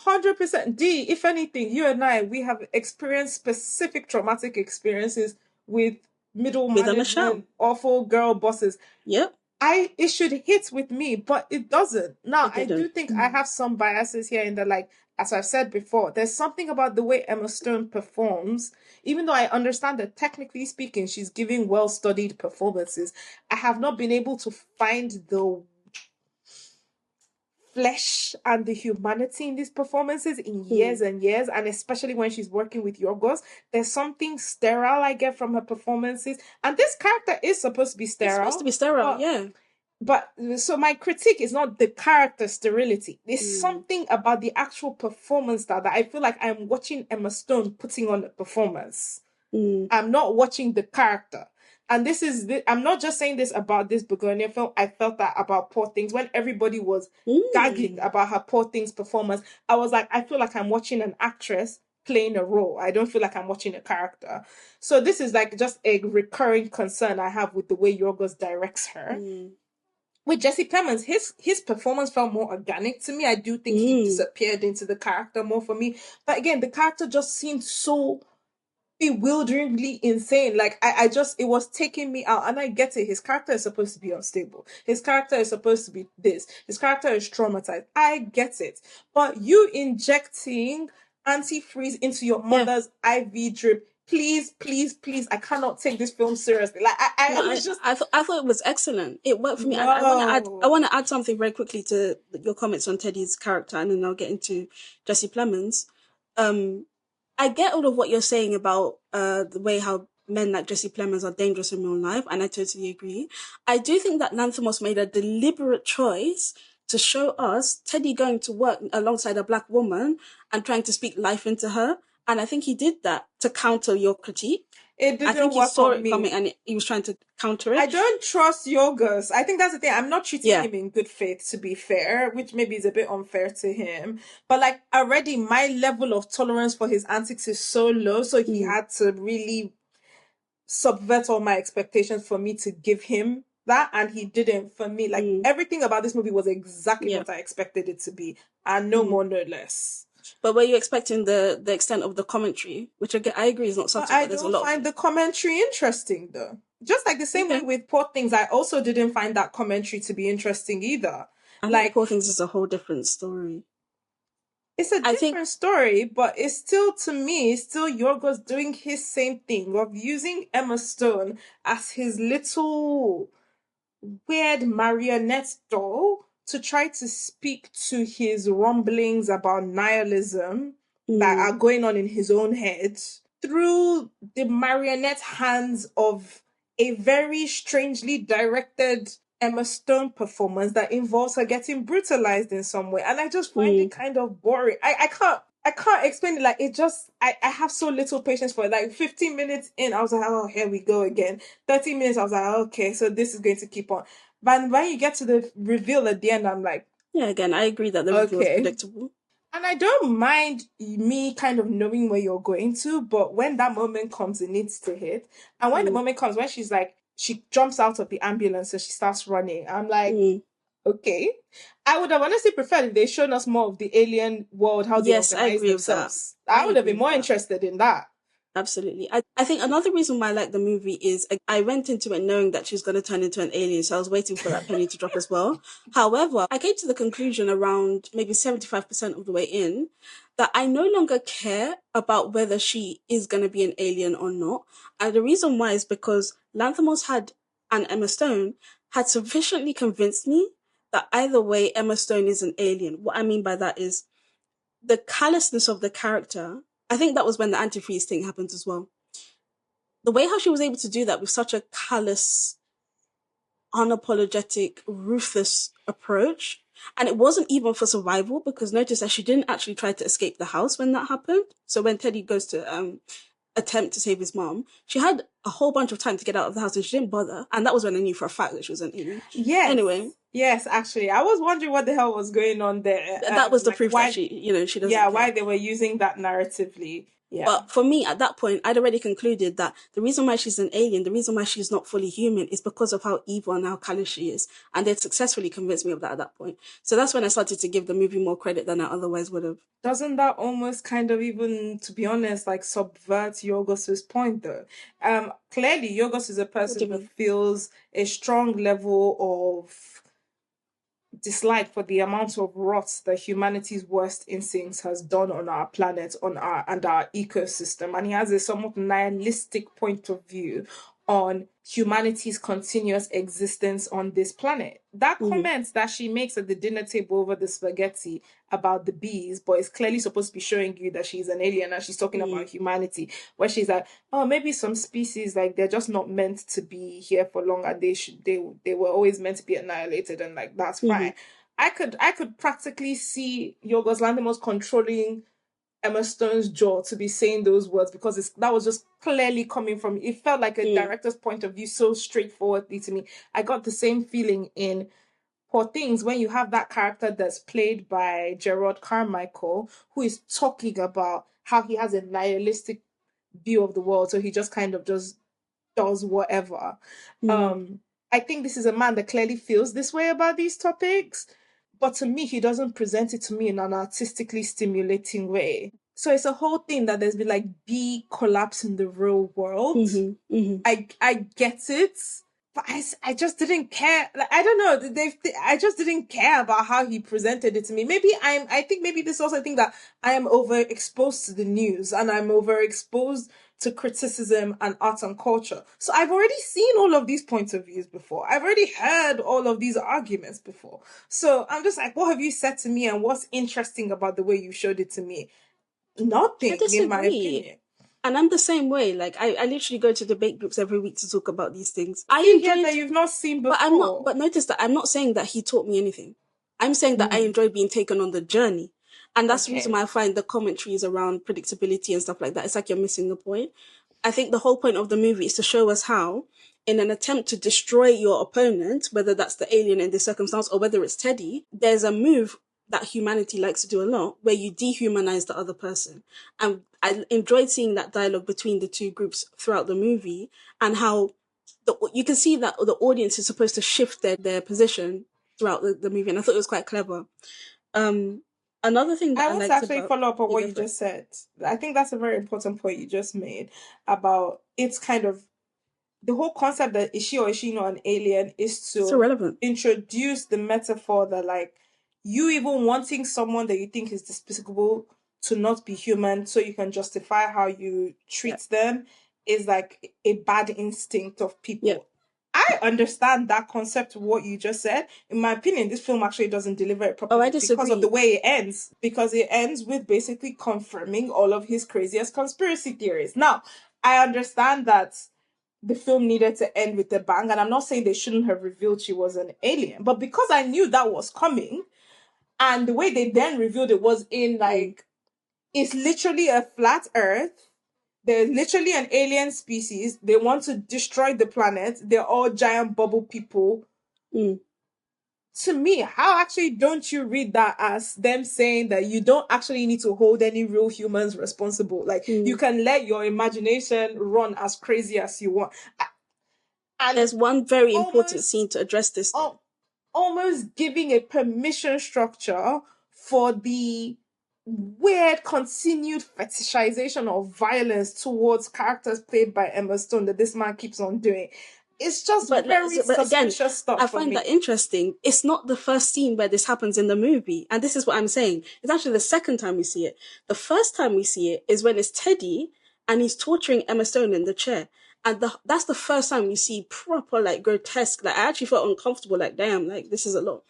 100%. D, if anything, you and I, we have experienced specific traumatic experiences with middle management, awful girl bosses. Yep. It should hit with me, but it doesn't. Now, I do think I have some biases here in the, like, as I've said before, there's something about the way Emma Stone performs. Even though I understand that technically speaking, she's giving well-studied performances, I have not been able to find the flesh and the humanity in these performances in years and years, and especially when she's working with Yorgos. There's something sterile I get from her performances, and this character is supposed to be sterile. It's supposed to be sterile, yeah. But so my critique is not the character sterility. There's something about the actual performance that I feel like I'm watching Emma Stone putting on a performance. I'm not watching the character. And I'm not just saying this about this Bugonia film. I felt that about Poor Things. When everybody was gagging about her Poor Things performance, I was like, I feel like I'm watching an actress playing a role. I don't feel like I'm watching a character. So this is like just a recurring concern I have with the way Yorgos directs her. With Jesse Plemons, his performance felt more organic to me. I do think he disappeared into the character more for me. But again, the character just seemed so bewilderingly insane. Like, it was taking me out. And I get it. His character is supposed to be unstable. His character is supposed to be this. His character is traumatized. I get it. But you injecting antifreeze into your mother's IV drip please, please, please, I cannot take this film seriously. Like I thought it was excellent. It worked for me. No. And I want to add something very quickly to your comments on Teddy's character, and then I'll get into Jesse Plemons. I get all of what you're saying about the way how men like Jesse Plemons are dangerous in real life, and I totally agree. I do think that Lanthimos made a deliberate choice to show us Teddy going to work alongside a black woman and trying to speak life into her. And I think he did that to counter your critique. It didn't I think work he saw on it me. coming and he was trying to counter it. I don't trust Yorgos. I think that's the thing. I'm not treating him in good faith, to be fair, which maybe is a bit unfair to him. But like already my level of tolerance for his antics is so low, so he had to really subvert all my expectations for me to give him that, and he didn't for me. Like everything about this movie was exactly what I expected it to be, and no more, no less. But were you expecting the extent of the commentary, which again, I agree is not subtle, but there's a lot. I don't find the commentary interesting though. Just like the same way with Poor Things, I also didn't find that commentary to be interesting either. I think Poor Things is a whole different story. It's a different story, but it's still, to me, still Yorgos doing his same thing of using Emma Stone as his little weird marionette doll to try to speak to his rumblings about nihilism that are going on in his own head through the marionette hands of a very strangely directed Emma Stone performance that involves her getting brutalized in some way. And I just find it kind of boring. I can't explain it. Like, it just, I have so little patience for it. Like 15 minutes in, I was like, oh, here we go again. 30 minutes, I was like, okay, so this is going to keep on. But when you get to the reveal at the end, I'm like, yeah, again, I agree that the reveal is predictable. And I don't mind me kind of knowing where you're going to, but when that moment comes, it needs to hit. And when the moment comes, when she's like, she jumps out of the ambulance and she starts running, I'm like, okay. I would have honestly preferred if they shown us more of the alien world, how they organize themselves. I would have been more interested in that. Absolutely. I think another reason why I like the movie is I went into it knowing that she's going to turn into an alien, so I was waiting for that penny to drop as well. However, I came to the conclusion around maybe 75% of the way in that I no longer care about whether she is going to be an alien or not. And the reason why is because Lanthimos and Emma Stone had sufficiently convinced me that either way Emma Stone is an alien. What I mean by that is the callousness of the character. I think that was when the antifreeze thing happened as well. The way how she was able to do that with such a callous, unapologetic, ruthless approach. And it wasn't even for survival, because notice that she didn't actually try to escape the house when that happened. So when Teddy goes to attempt to save his mom, she had a whole bunch of time to get out of the house and she didn't bother. And that was when I knew for a fact that she was an alien. Yes. Anyway. Yes, actually. I was wondering what the hell was going on there. That was the proof that she doesn't care. Why they were using that narratively. Yeah. But for me, at that point, I'd already concluded that the reason why she's an alien, the reason why she's not fully human is because of how evil and how callous she is. And they'd successfully convinced me of that at that point. So that's when I started to give the movie more credit than I otherwise would have. Doesn't that almost kind of even, to be honest, like subvert Yorgos's point though? Clearly, Yorgos is a person who feels a strong level of dislike for the amount of rot that humanity's worst instincts has done on our planet, and our ecosystem, and he has a somewhat nihilistic point of view on humanity's continuous existence on this planet. That comment that she makes at the dinner table over the spaghetti about the bees, but it's clearly supposed to be showing you that she's an alien and she's talking about humanity, where she's like, oh, maybe some species, like, they're just not meant to be here for long and they were always meant to be annihilated, and like that's fine. I could practically see Yorgos Lanthimos controlling Emma Stone's jaw to be saying those words, because that was just clearly coming from, it felt like a director's point of view so straightforwardly to me. I got the same feeling in Poor Things when you have that character that's played by Gerard Carmichael, who is talking about how he has a nihilistic view of the world, so he just kind of just does whatever. I think this is a man that clearly feels this way about these topics, but to me, he doesn't present it to me in an artistically stimulating way. So it's a whole thing that there's been like bee collapse in the real world. I get it, But I just didn't care. Like, I don't know. I just didn't care about how he presented it to me. I think maybe this also thing that I am overexposed to the news and I'm overexposed to criticism and art and culture. So I've already seen all of these points of views before. I've already heard all of these arguments before. So I'm just like, what have you said to me and what's interesting about the way you showed it to me? Nothing, in my opinion. And I'm the same way. Like, I literally go to debate groups every week to talk about these things. I enjoyed that you've not seen before. But notice that I'm not saying that he taught me anything. I'm saying that I enjoyed being taken on the journey. And that's the reason why I find the commentaries around predictability and stuff like that, it's like you're missing the point. I think the whole point of the movie is to show us how, in an attempt to destroy your opponent, whether that's the alien in this circumstance or whether it's Teddy, there's a move that humanity likes to do a lot, where you dehumanize the other person. And I enjoyed seeing that dialogue between the two groups throughout the movie, and how you can see that the audience is supposed to shift their position throughout the movie, and I thought it was quite clever. Another thing that I want to actually follow up on what you just said. I think that's a very important point you just made about it's kind of the whole concept that is she or is she not an alien is to introduce the metaphor that, like, you even wanting someone that you think is despicable to not be human so you can justify how you treat them is like a bad instinct of people. Yeah. I understand that concept, what you just said. In my opinion, this film actually doesn't deliver it properly because of the way it ends. Because it ends with basically confirming all of his craziest conspiracy theories. Now, I understand that the film needed to end with a bang, and I'm not saying they shouldn't have revealed she was an alien, but because I knew that was coming, and the way they then revealed it was in, like, it's literally a flat earth. There's literally an alien species. They want to destroy the planet. They're all giant bubble people. To me, how actually don't you read that as them saying that you don't actually need to hold any real humans responsible? Like, you can let your imagination run as crazy as you want. And there's one very important scene to address this. Almost giving a permission structure for the weird continued fetishization of violence towards characters played by Emma Stone that this man keeps on doing. It's just very suspicious stuff. I find that interesting. It's not the first scene where this happens in the movie. And this is what I'm saying. It's actually the second time we see it. The first time we see it is when it's Teddy and he's torturing Emma Stone in the chair. And that's the first time we see proper, like, grotesque. Like, I actually felt uncomfortable, like, damn, like, this is a lot.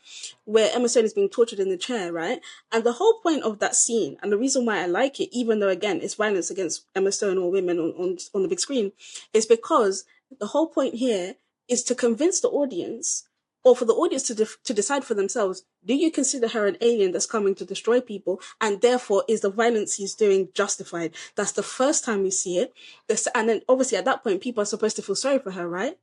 Where Emma Stone is being tortured in the chair, right? And the whole point of that scene, and the reason why I like it, even though, again, it's violence against Emma Stone or women on the big screen, is because the whole point here is to convince the audience, or for the audience to decide for themselves, do you consider her an alien that's coming to destroy people? And therefore, is the violence he's doing justified? That's the first time we see it. And then obviously at that point, people are supposed to feel sorry for her, right?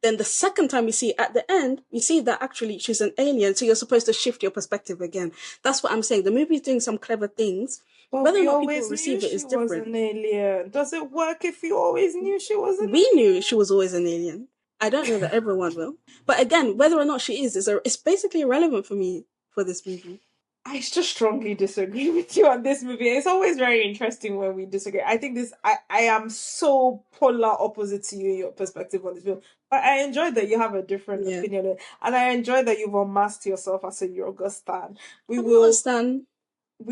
Then the second time we see it at the end, we see that actually she's an alien. So you're supposed to shift your perspective again. That's what I'm saying. The movie's doing some clever things. But whether or not people receive it is different. Was an alien. Does it work if you always knew she was an alien? We knew she was always an alien. I don't know that everyone will. But again, whether or not she is it's basically irrelevant for me for this movie. I just strongly disagree with you on this movie. It's always very interesting when we disagree. I think I am so polar opposite to you in your perspective on this film. But I enjoy that you have a different opinion. And I enjoy that you've unmasked yourself as a Yoga stan. We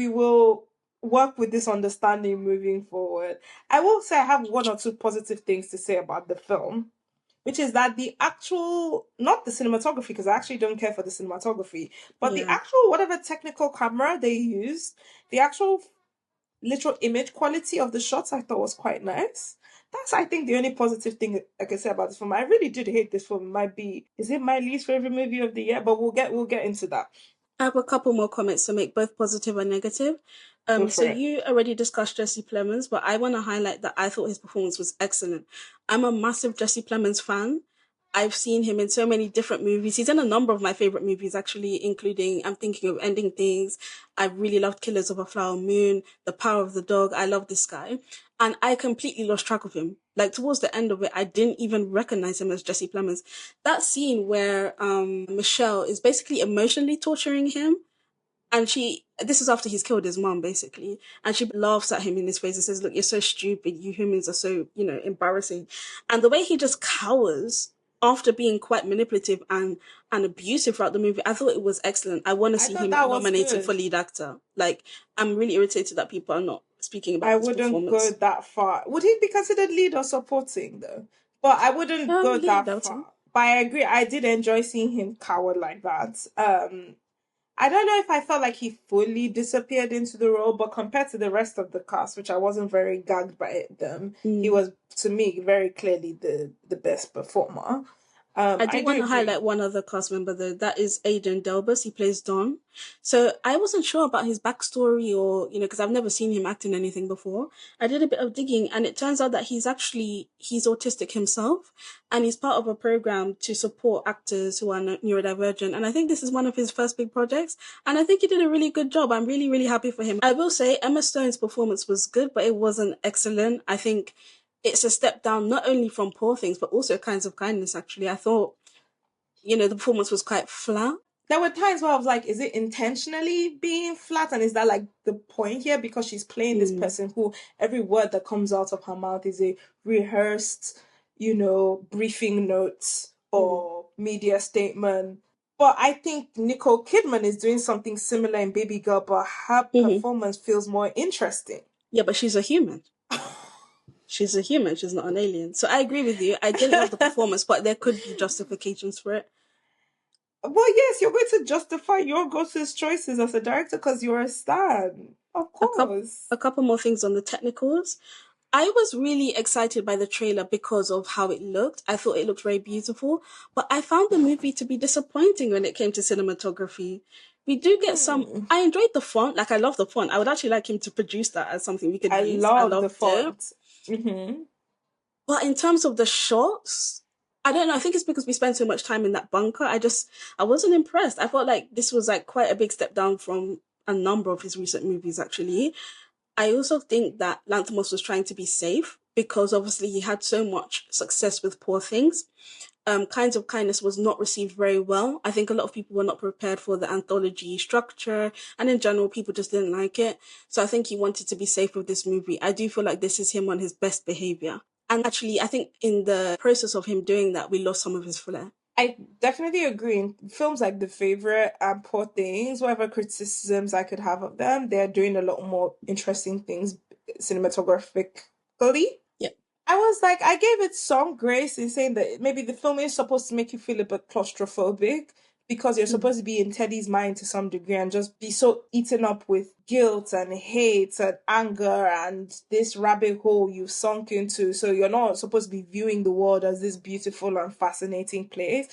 will work with this understanding moving forward. I will say I have one or two positive things to say about the film, which is that the actual, not the cinematography, because I actually don't care for the cinematography, but the actual, whatever technical camera they used, the actual literal image quality of the shots I thought was quite nice. That's, I think, the only positive thing I can say about this film. I really did hate this film. Is it my least favorite movie of the year? But we'll get into that. I have a couple more comments to make, both positive and negative. So you already discussed Jesse Plemons, but I want to highlight that I thought his performance was excellent. I'm a massive Jesse Plemons fan. I've seen him in so many different movies. He's in a number of my favorite movies, actually, including I'm Thinking of Ending Things. I really loved Killers of a Flower Moon, The Power of the Dog. I love this guy. And I completely lost track of him. Like, towards the end of it, I didn't even recognize him as Jesse Plemons. That scene where Michelle is basically emotionally torturing him, and this is after he's killed his mom, basically. And she laughs at him in his face and says, look, you're so stupid. You humans are so, embarrassing. And the way he just cowers after being quite manipulative and abusive throughout the movie, I thought it was excellent. I want to see him nominated for lead actor. Like, I'm really irritated that people are not speaking about his performance. I wouldn't go that far. Would he be considered lead or supporting, though? But I wouldn't go that far. But I agree, I did enjoy seeing him cower like that. I don't know if I felt like he fully disappeared into the role, but compared to the rest of the cast, which I wasn't very gagged by them, he was, to me, very clearly the best performer. I do want to highlight one other cast member, though. That is Aidan Delbus. He plays Don. So I wasn't sure about his backstory or, because I've never seen him act in anything before. I did a bit of digging, and it turns out that he's autistic himself, and he's part of a program to support actors who are neurodivergent. And I think this is one of his first big projects, and I think he did a really good job. I'm really, really happy for him. I will say Emma Stone's performance was good, but it wasn't excellent. I think it's a step down, not only from Poor Things, but also Kinds of Kindness, actually. I thought, the performance was quite flat. There were times where I was like, is it intentionally being flat? And is that like the point here? Because she's playing this person who every word that comes out of her mouth is a rehearsed, briefing notes or media statement. But I think Nicole Kidman is doing something similar in Baby Girl, but her performance feels more interesting. Yeah, but she's a human. She's a human. She's not an alien. So I agree with you. I didn't love the performance, but there could be justifications for it. Well, yes, you're going to justify your Ghost's choices as a director because you're a stan. Of course. A couple more things on the technicals. I was really excited by the trailer because of how it looked. I thought it looked very beautiful, but I found the movie to be disappointing when it came to cinematography. We do get some... I enjoyed the font. Like, I love the font. I would actually like him to produce that as something we could use. I love the font. But in terms of the shots, I don't know. I think it's because we spent so much time in that bunker. I wasn't impressed. I felt like this was like quite a big step down from a number of his recent movies, actually. I also think that Lanthimos was trying to be safe because obviously he had so much success with Poor Things. Kinds of Kindness was not received very well. I think a lot of people were not prepared for the anthology structure, and in general, people just didn't like it. So I think he wanted to be safe with this movie. I do feel like this is him on his best behavior. And actually, I think in the process of him doing that, we lost some of his flair. I definitely agree. In films like The Favourite and Poor Things, whatever criticisms I could have of them, they're doing a lot more interesting things cinematographically. I was like, I gave it some grace in saying that maybe the film is supposed to make you feel a bit claustrophobic because you're supposed to be in Teddy's mind to some degree and just be so eaten up with guilt and hate and anger and this rabbit hole you've sunk into. So you're not supposed to be viewing the world as this beautiful and fascinating place.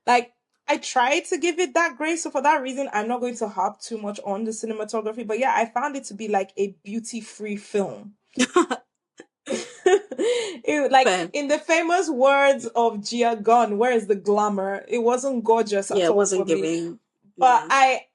Like, I tried to give it that grace. So for that reason, I'm not going to harp too much on the cinematography. But yeah, I found it to be like a beauty-free film. In the famous words of Gia Gunn, where is the glamour? It wasn't gorgeous at all. Yeah, it wasn't giving. But I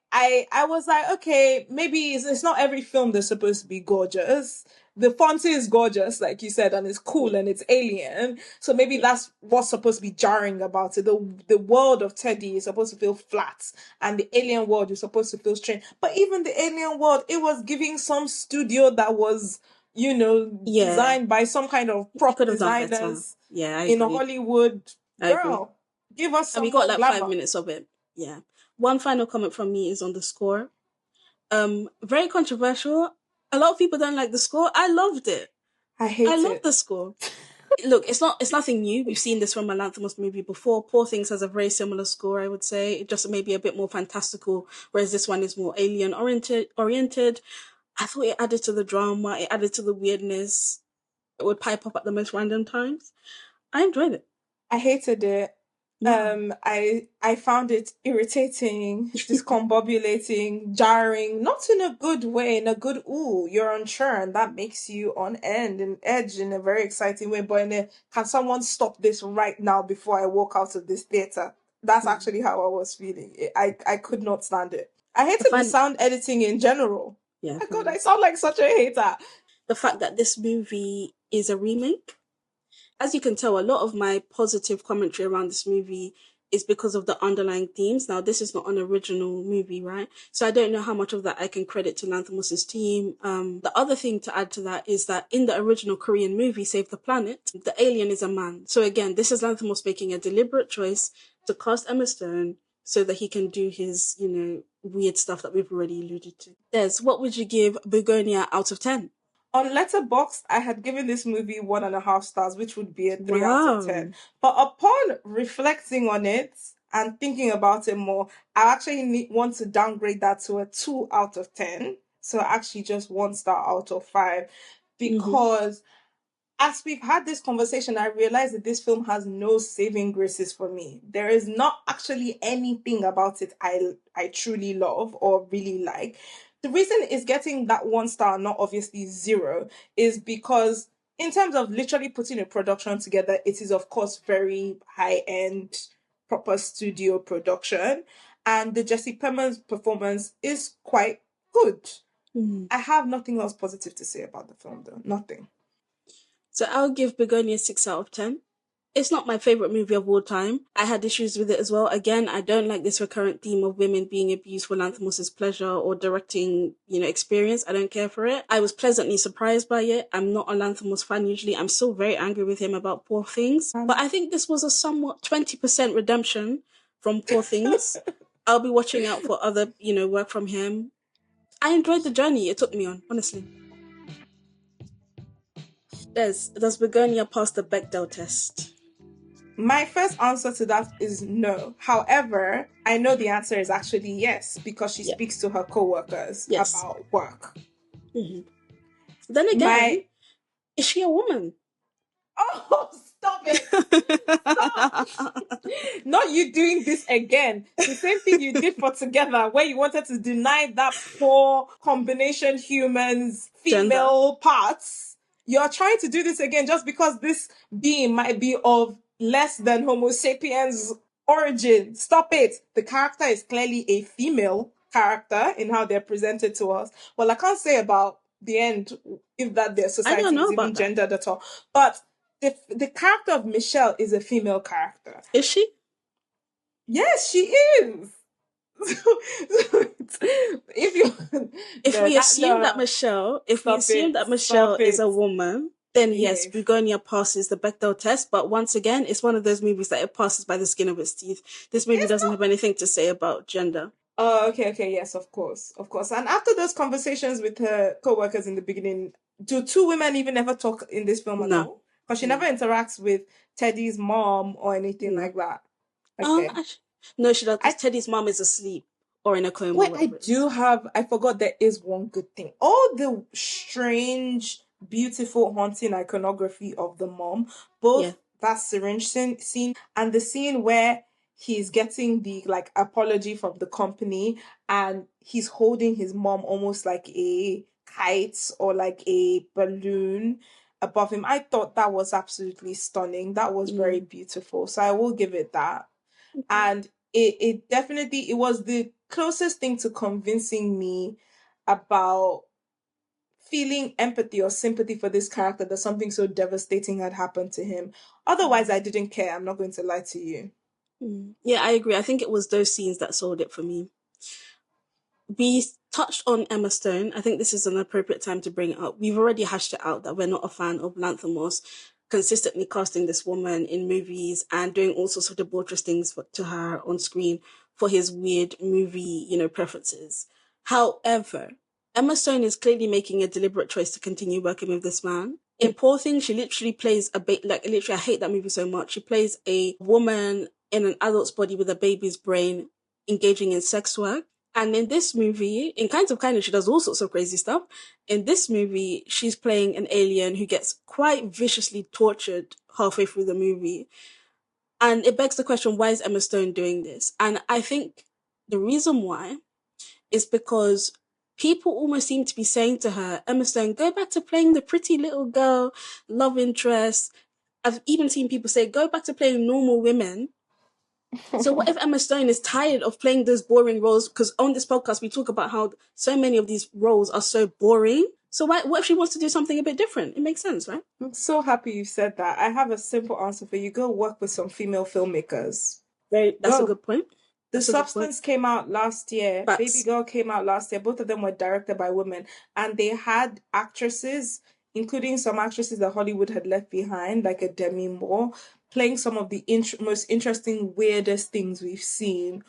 was like, okay, maybe it's not every film that's supposed to be gorgeous. The font is gorgeous, like you said, and it's cool and it's alien. So maybe that's what's supposed to be jarring about it. The world of Teddy is supposed to feel flat, and the alien world is supposed to feel strange. But even the alien world, it was giving some studio that was, designed by some kind of prop designers in Hollywood. Girl, give us some. And we got like glamour. 5 minutes of it. Yeah. One final comment from me is on the score. Very controversial. A lot of people don't like the score. I loved it. I love the score. Look, it's nothing new. We've seen this from a Lanthimos movie before. Poor Things has a very similar score, I would say. It just maybe a bit more fantastical, whereas this one is more alien oriented. I thought it added to the drama. It added to the weirdness. It would pipe up at the most random times. I enjoyed it. I hated it. I found it irritating, discombobulating, jarring, not in a good way, in a good, ooh, you're unsure, and that makes you on edge in a very exciting way, but can someone stop this right now before I walk out of this theatre? That's actually how I was feeling. I could not stand it. I hated the sound editing in general. Yeah. My God, I sound like such a hater. The fact that this movie is a remake, as you can tell, a lot of my positive commentary around this movie is because of the underlying themes. Now, this is not an original movie, right? So I don't know how much of that I can credit to Lanthimos' team. The other thing to add to that is that in the original Korean movie, Save the Planet, the alien is a man. So again, this is Lanthimos making a deliberate choice to cast Emma Stone so that he can do his, weird stuff that we've already alluded to. Des, what would you give Bugonia out of 10? On Letterboxd, I had given this movie 1.5 stars, which would be a 3 out of 10. But upon reflecting on it and thinking about it more, I actually want to downgrade that to a 2 out of 10. So actually just 1 star out of 5. Because as we've had this conversation, I realized that this film has no saving graces for me. There is not actually anything about it I truly love or really like. The reason it's getting that 1 star, not obviously 0, is because in terms of literally putting a production together, it is of course very high-end, proper studio production. And the Jesse Plemons performance is quite good. I have nothing else positive to say about the film though. Nothing. So I'll give Begonia 6 out of 10. It's not my favorite movie of all time. I had issues with it as well. Again, I don't like this recurrent theme of women being abused for Lanthimos' pleasure or directing, experience. I don't care for it. I was pleasantly surprised by it. I'm not a Lanthimos fan usually. I'm still very angry with him about Poor Things. But I think this was a somewhat 20% redemption from Poor Things. I'll be watching out for other, work from him. I enjoyed the journey it took me on, honestly. Does Begonia pass the Bechdel test? My first answer to that is no. However, I know the answer is actually yes, because she speaks to her co-workers about work. Then again, is she a woman? Oh, stop it. Stop. Not you doing this again. The same thing you did for Together, where you wanted to deny that poor combination humans, female parts. You're trying to do this again just because this being might be of less than Homo sapiens origin. Stop it. The character is clearly a female character in how they're presented to us. Well, I can't say about the end if that their society is even gendered at all. But the character of Michelle is a female character. Is she? Yes, she is. If we assume that Michelle is a woman, then yes, Bugonia passes the Bechdel test. But once again, it's one of those movies that it passes by the skin of its teeth. This movie doesn't have anything to say about gender. Oh, okay, yes, of course. And after those conversations with her co-workers in the beginning, do two women even ever talk in this film at all? Because she never interacts with Teddy's mom or anything like that. Okay. No, she does. Teddy's mom is asleep or in a coma. Wait, I forgot there is one good thing. All the strange, beautiful, haunting iconography of the mom, both that syringe scene and the scene where he's getting the apology from the company and he's holding his mom almost like a kite or like a balloon above him. I thought that was absolutely stunning. That was very beautiful. So I will give it that. And it definitely, it was the closest thing to convincing me about feeling empathy or sympathy for this character, that something so devastating had happened to him. Otherwise, I didn't care. I'm not going to lie to you. Yeah, I agree. I think it was those scenes that sold it for me. We touched on Emma Stone. I think this is an appropriate time to bring it up. We've already hashed it out that we're not a fan of Lanthimos consistently casting this woman in movies and doing all sorts of debaucherous things to her on screen for his weird movie, preferences. However, Emma Stone is clearly making a deliberate choice to continue working with this man. In Poor Things, she literally plays I hate that movie so much. She plays a woman in an adult's body with a baby's brain engaging in sex work. And in this movie, in Kinds of Kindness, she does all sorts of crazy stuff. In this movie, she's playing an alien who gets quite viciously tortured halfway through the movie. And it begs the question, why is Emma Stone doing this? And I think the reason why is because people almost seem to be saying to her, Emma Stone, go back to playing the pretty little girl, love interest. I've even seen people say, go back to playing normal women. So what if Emma Stone is tired of playing those boring roles? Because on this podcast, we talk about how so many of these roles are so boring. So what if she wants to do something a bit different? It makes sense, right? I'm so happy you said that. I have a simple answer for you. Go work with some female filmmakers. That's a good point. The Substance came out last year. Facts. Baby Girl came out last year. Both of them were directed by women. And they had actresses, including some actresses that Hollywood had left behind, like a Demi Moore, playing some of the most interesting, weirdest things we've seen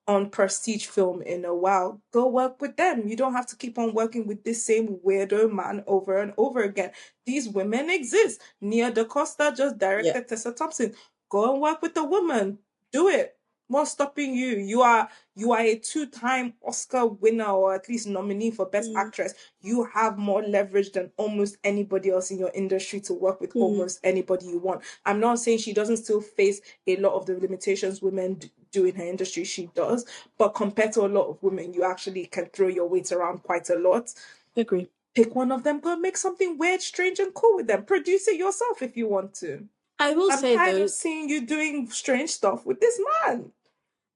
on prestige film in a while. Go work with them. You don't have to keep on working with this same weirdo man over and over again. These women exist. Nia Dacosta just directed Tessa Thompson. Go and work with the woman. Do it. What's stopping you? You are a 2-time Oscar winner, or at least nominee for Best Actress. You have more leverage than almost anybody else in your industry to work with almost anybody you want. I'm not saying she doesn't still face a lot of the limitations women do in her industry. She does. But compared to a lot of women, you actually can throw your weight around quite a lot. Agree. Pick one of them, go make something weird, strange, and cool with them. Produce it yourself if you want to. I'm tired of seeing you doing strange stuff with this man.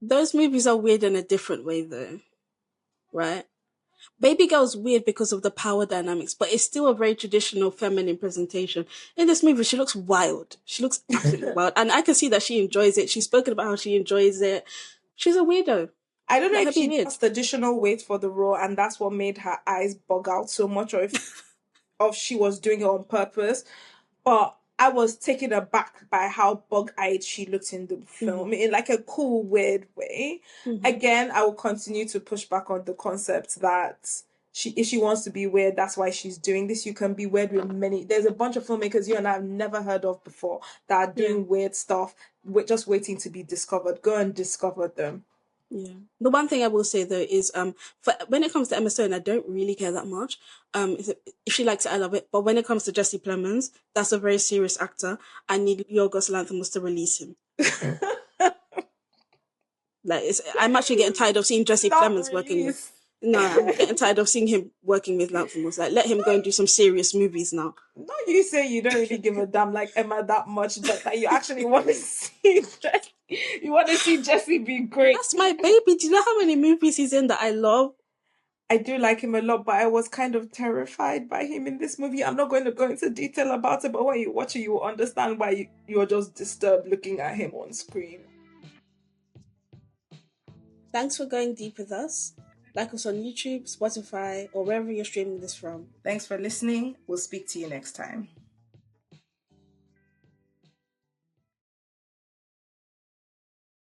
Those movies are weird in a different way, though, right? Baby Girl's weird because of the power dynamics, but it's still a very traditional feminine presentation. In this movie, she looks wild. She looks absolutely wild. And I can see that she enjoys it. She's spoken about how she enjoys it. She's a weirdo. I don't know if she lost additional weight for the role and that's what made her eyes bug out so much, or if she was doing it on purpose. But I was taken aback by how bug-eyed she looked in the film in like a cool, weird way. Again, I will continue to push back on the concept that if she wants to be weird, that's why she's doing this. You can be weird with many. There's a bunch of filmmakers you and I have never heard of before that are doing weird stuff, just waiting to be discovered. Go and discover them. Yeah. The one thing I will say though is when it comes to Emma Stone, I don't really care that much. If she likes it, I love it. But when it comes to Jesse Plemons, that's a very serious actor. I need Yorgos Lanthimos to release him. I'm actually getting tired of seeing Jesse Plemons working with. No, I'm getting tired of seeing him working with Lanthimos. Like, let him go and do some serious movies now. No, you say you don't really give a damn like Emma that much, but that you actually want to see Jesse. You want to see Jesse be great. That's my baby. Do you know how many movies he's in that I love? I do like him a lot, but I was kind of terrified by him in this movie. I'm not going to go into detail about it, but when you watch it, you will understand why you're just disturbed looking at him on screen. Thanks for going deep with us. Like us on YouTube, Spotify, or wherever you're streaming this from. Thanks for listening. We'll speak to you next time.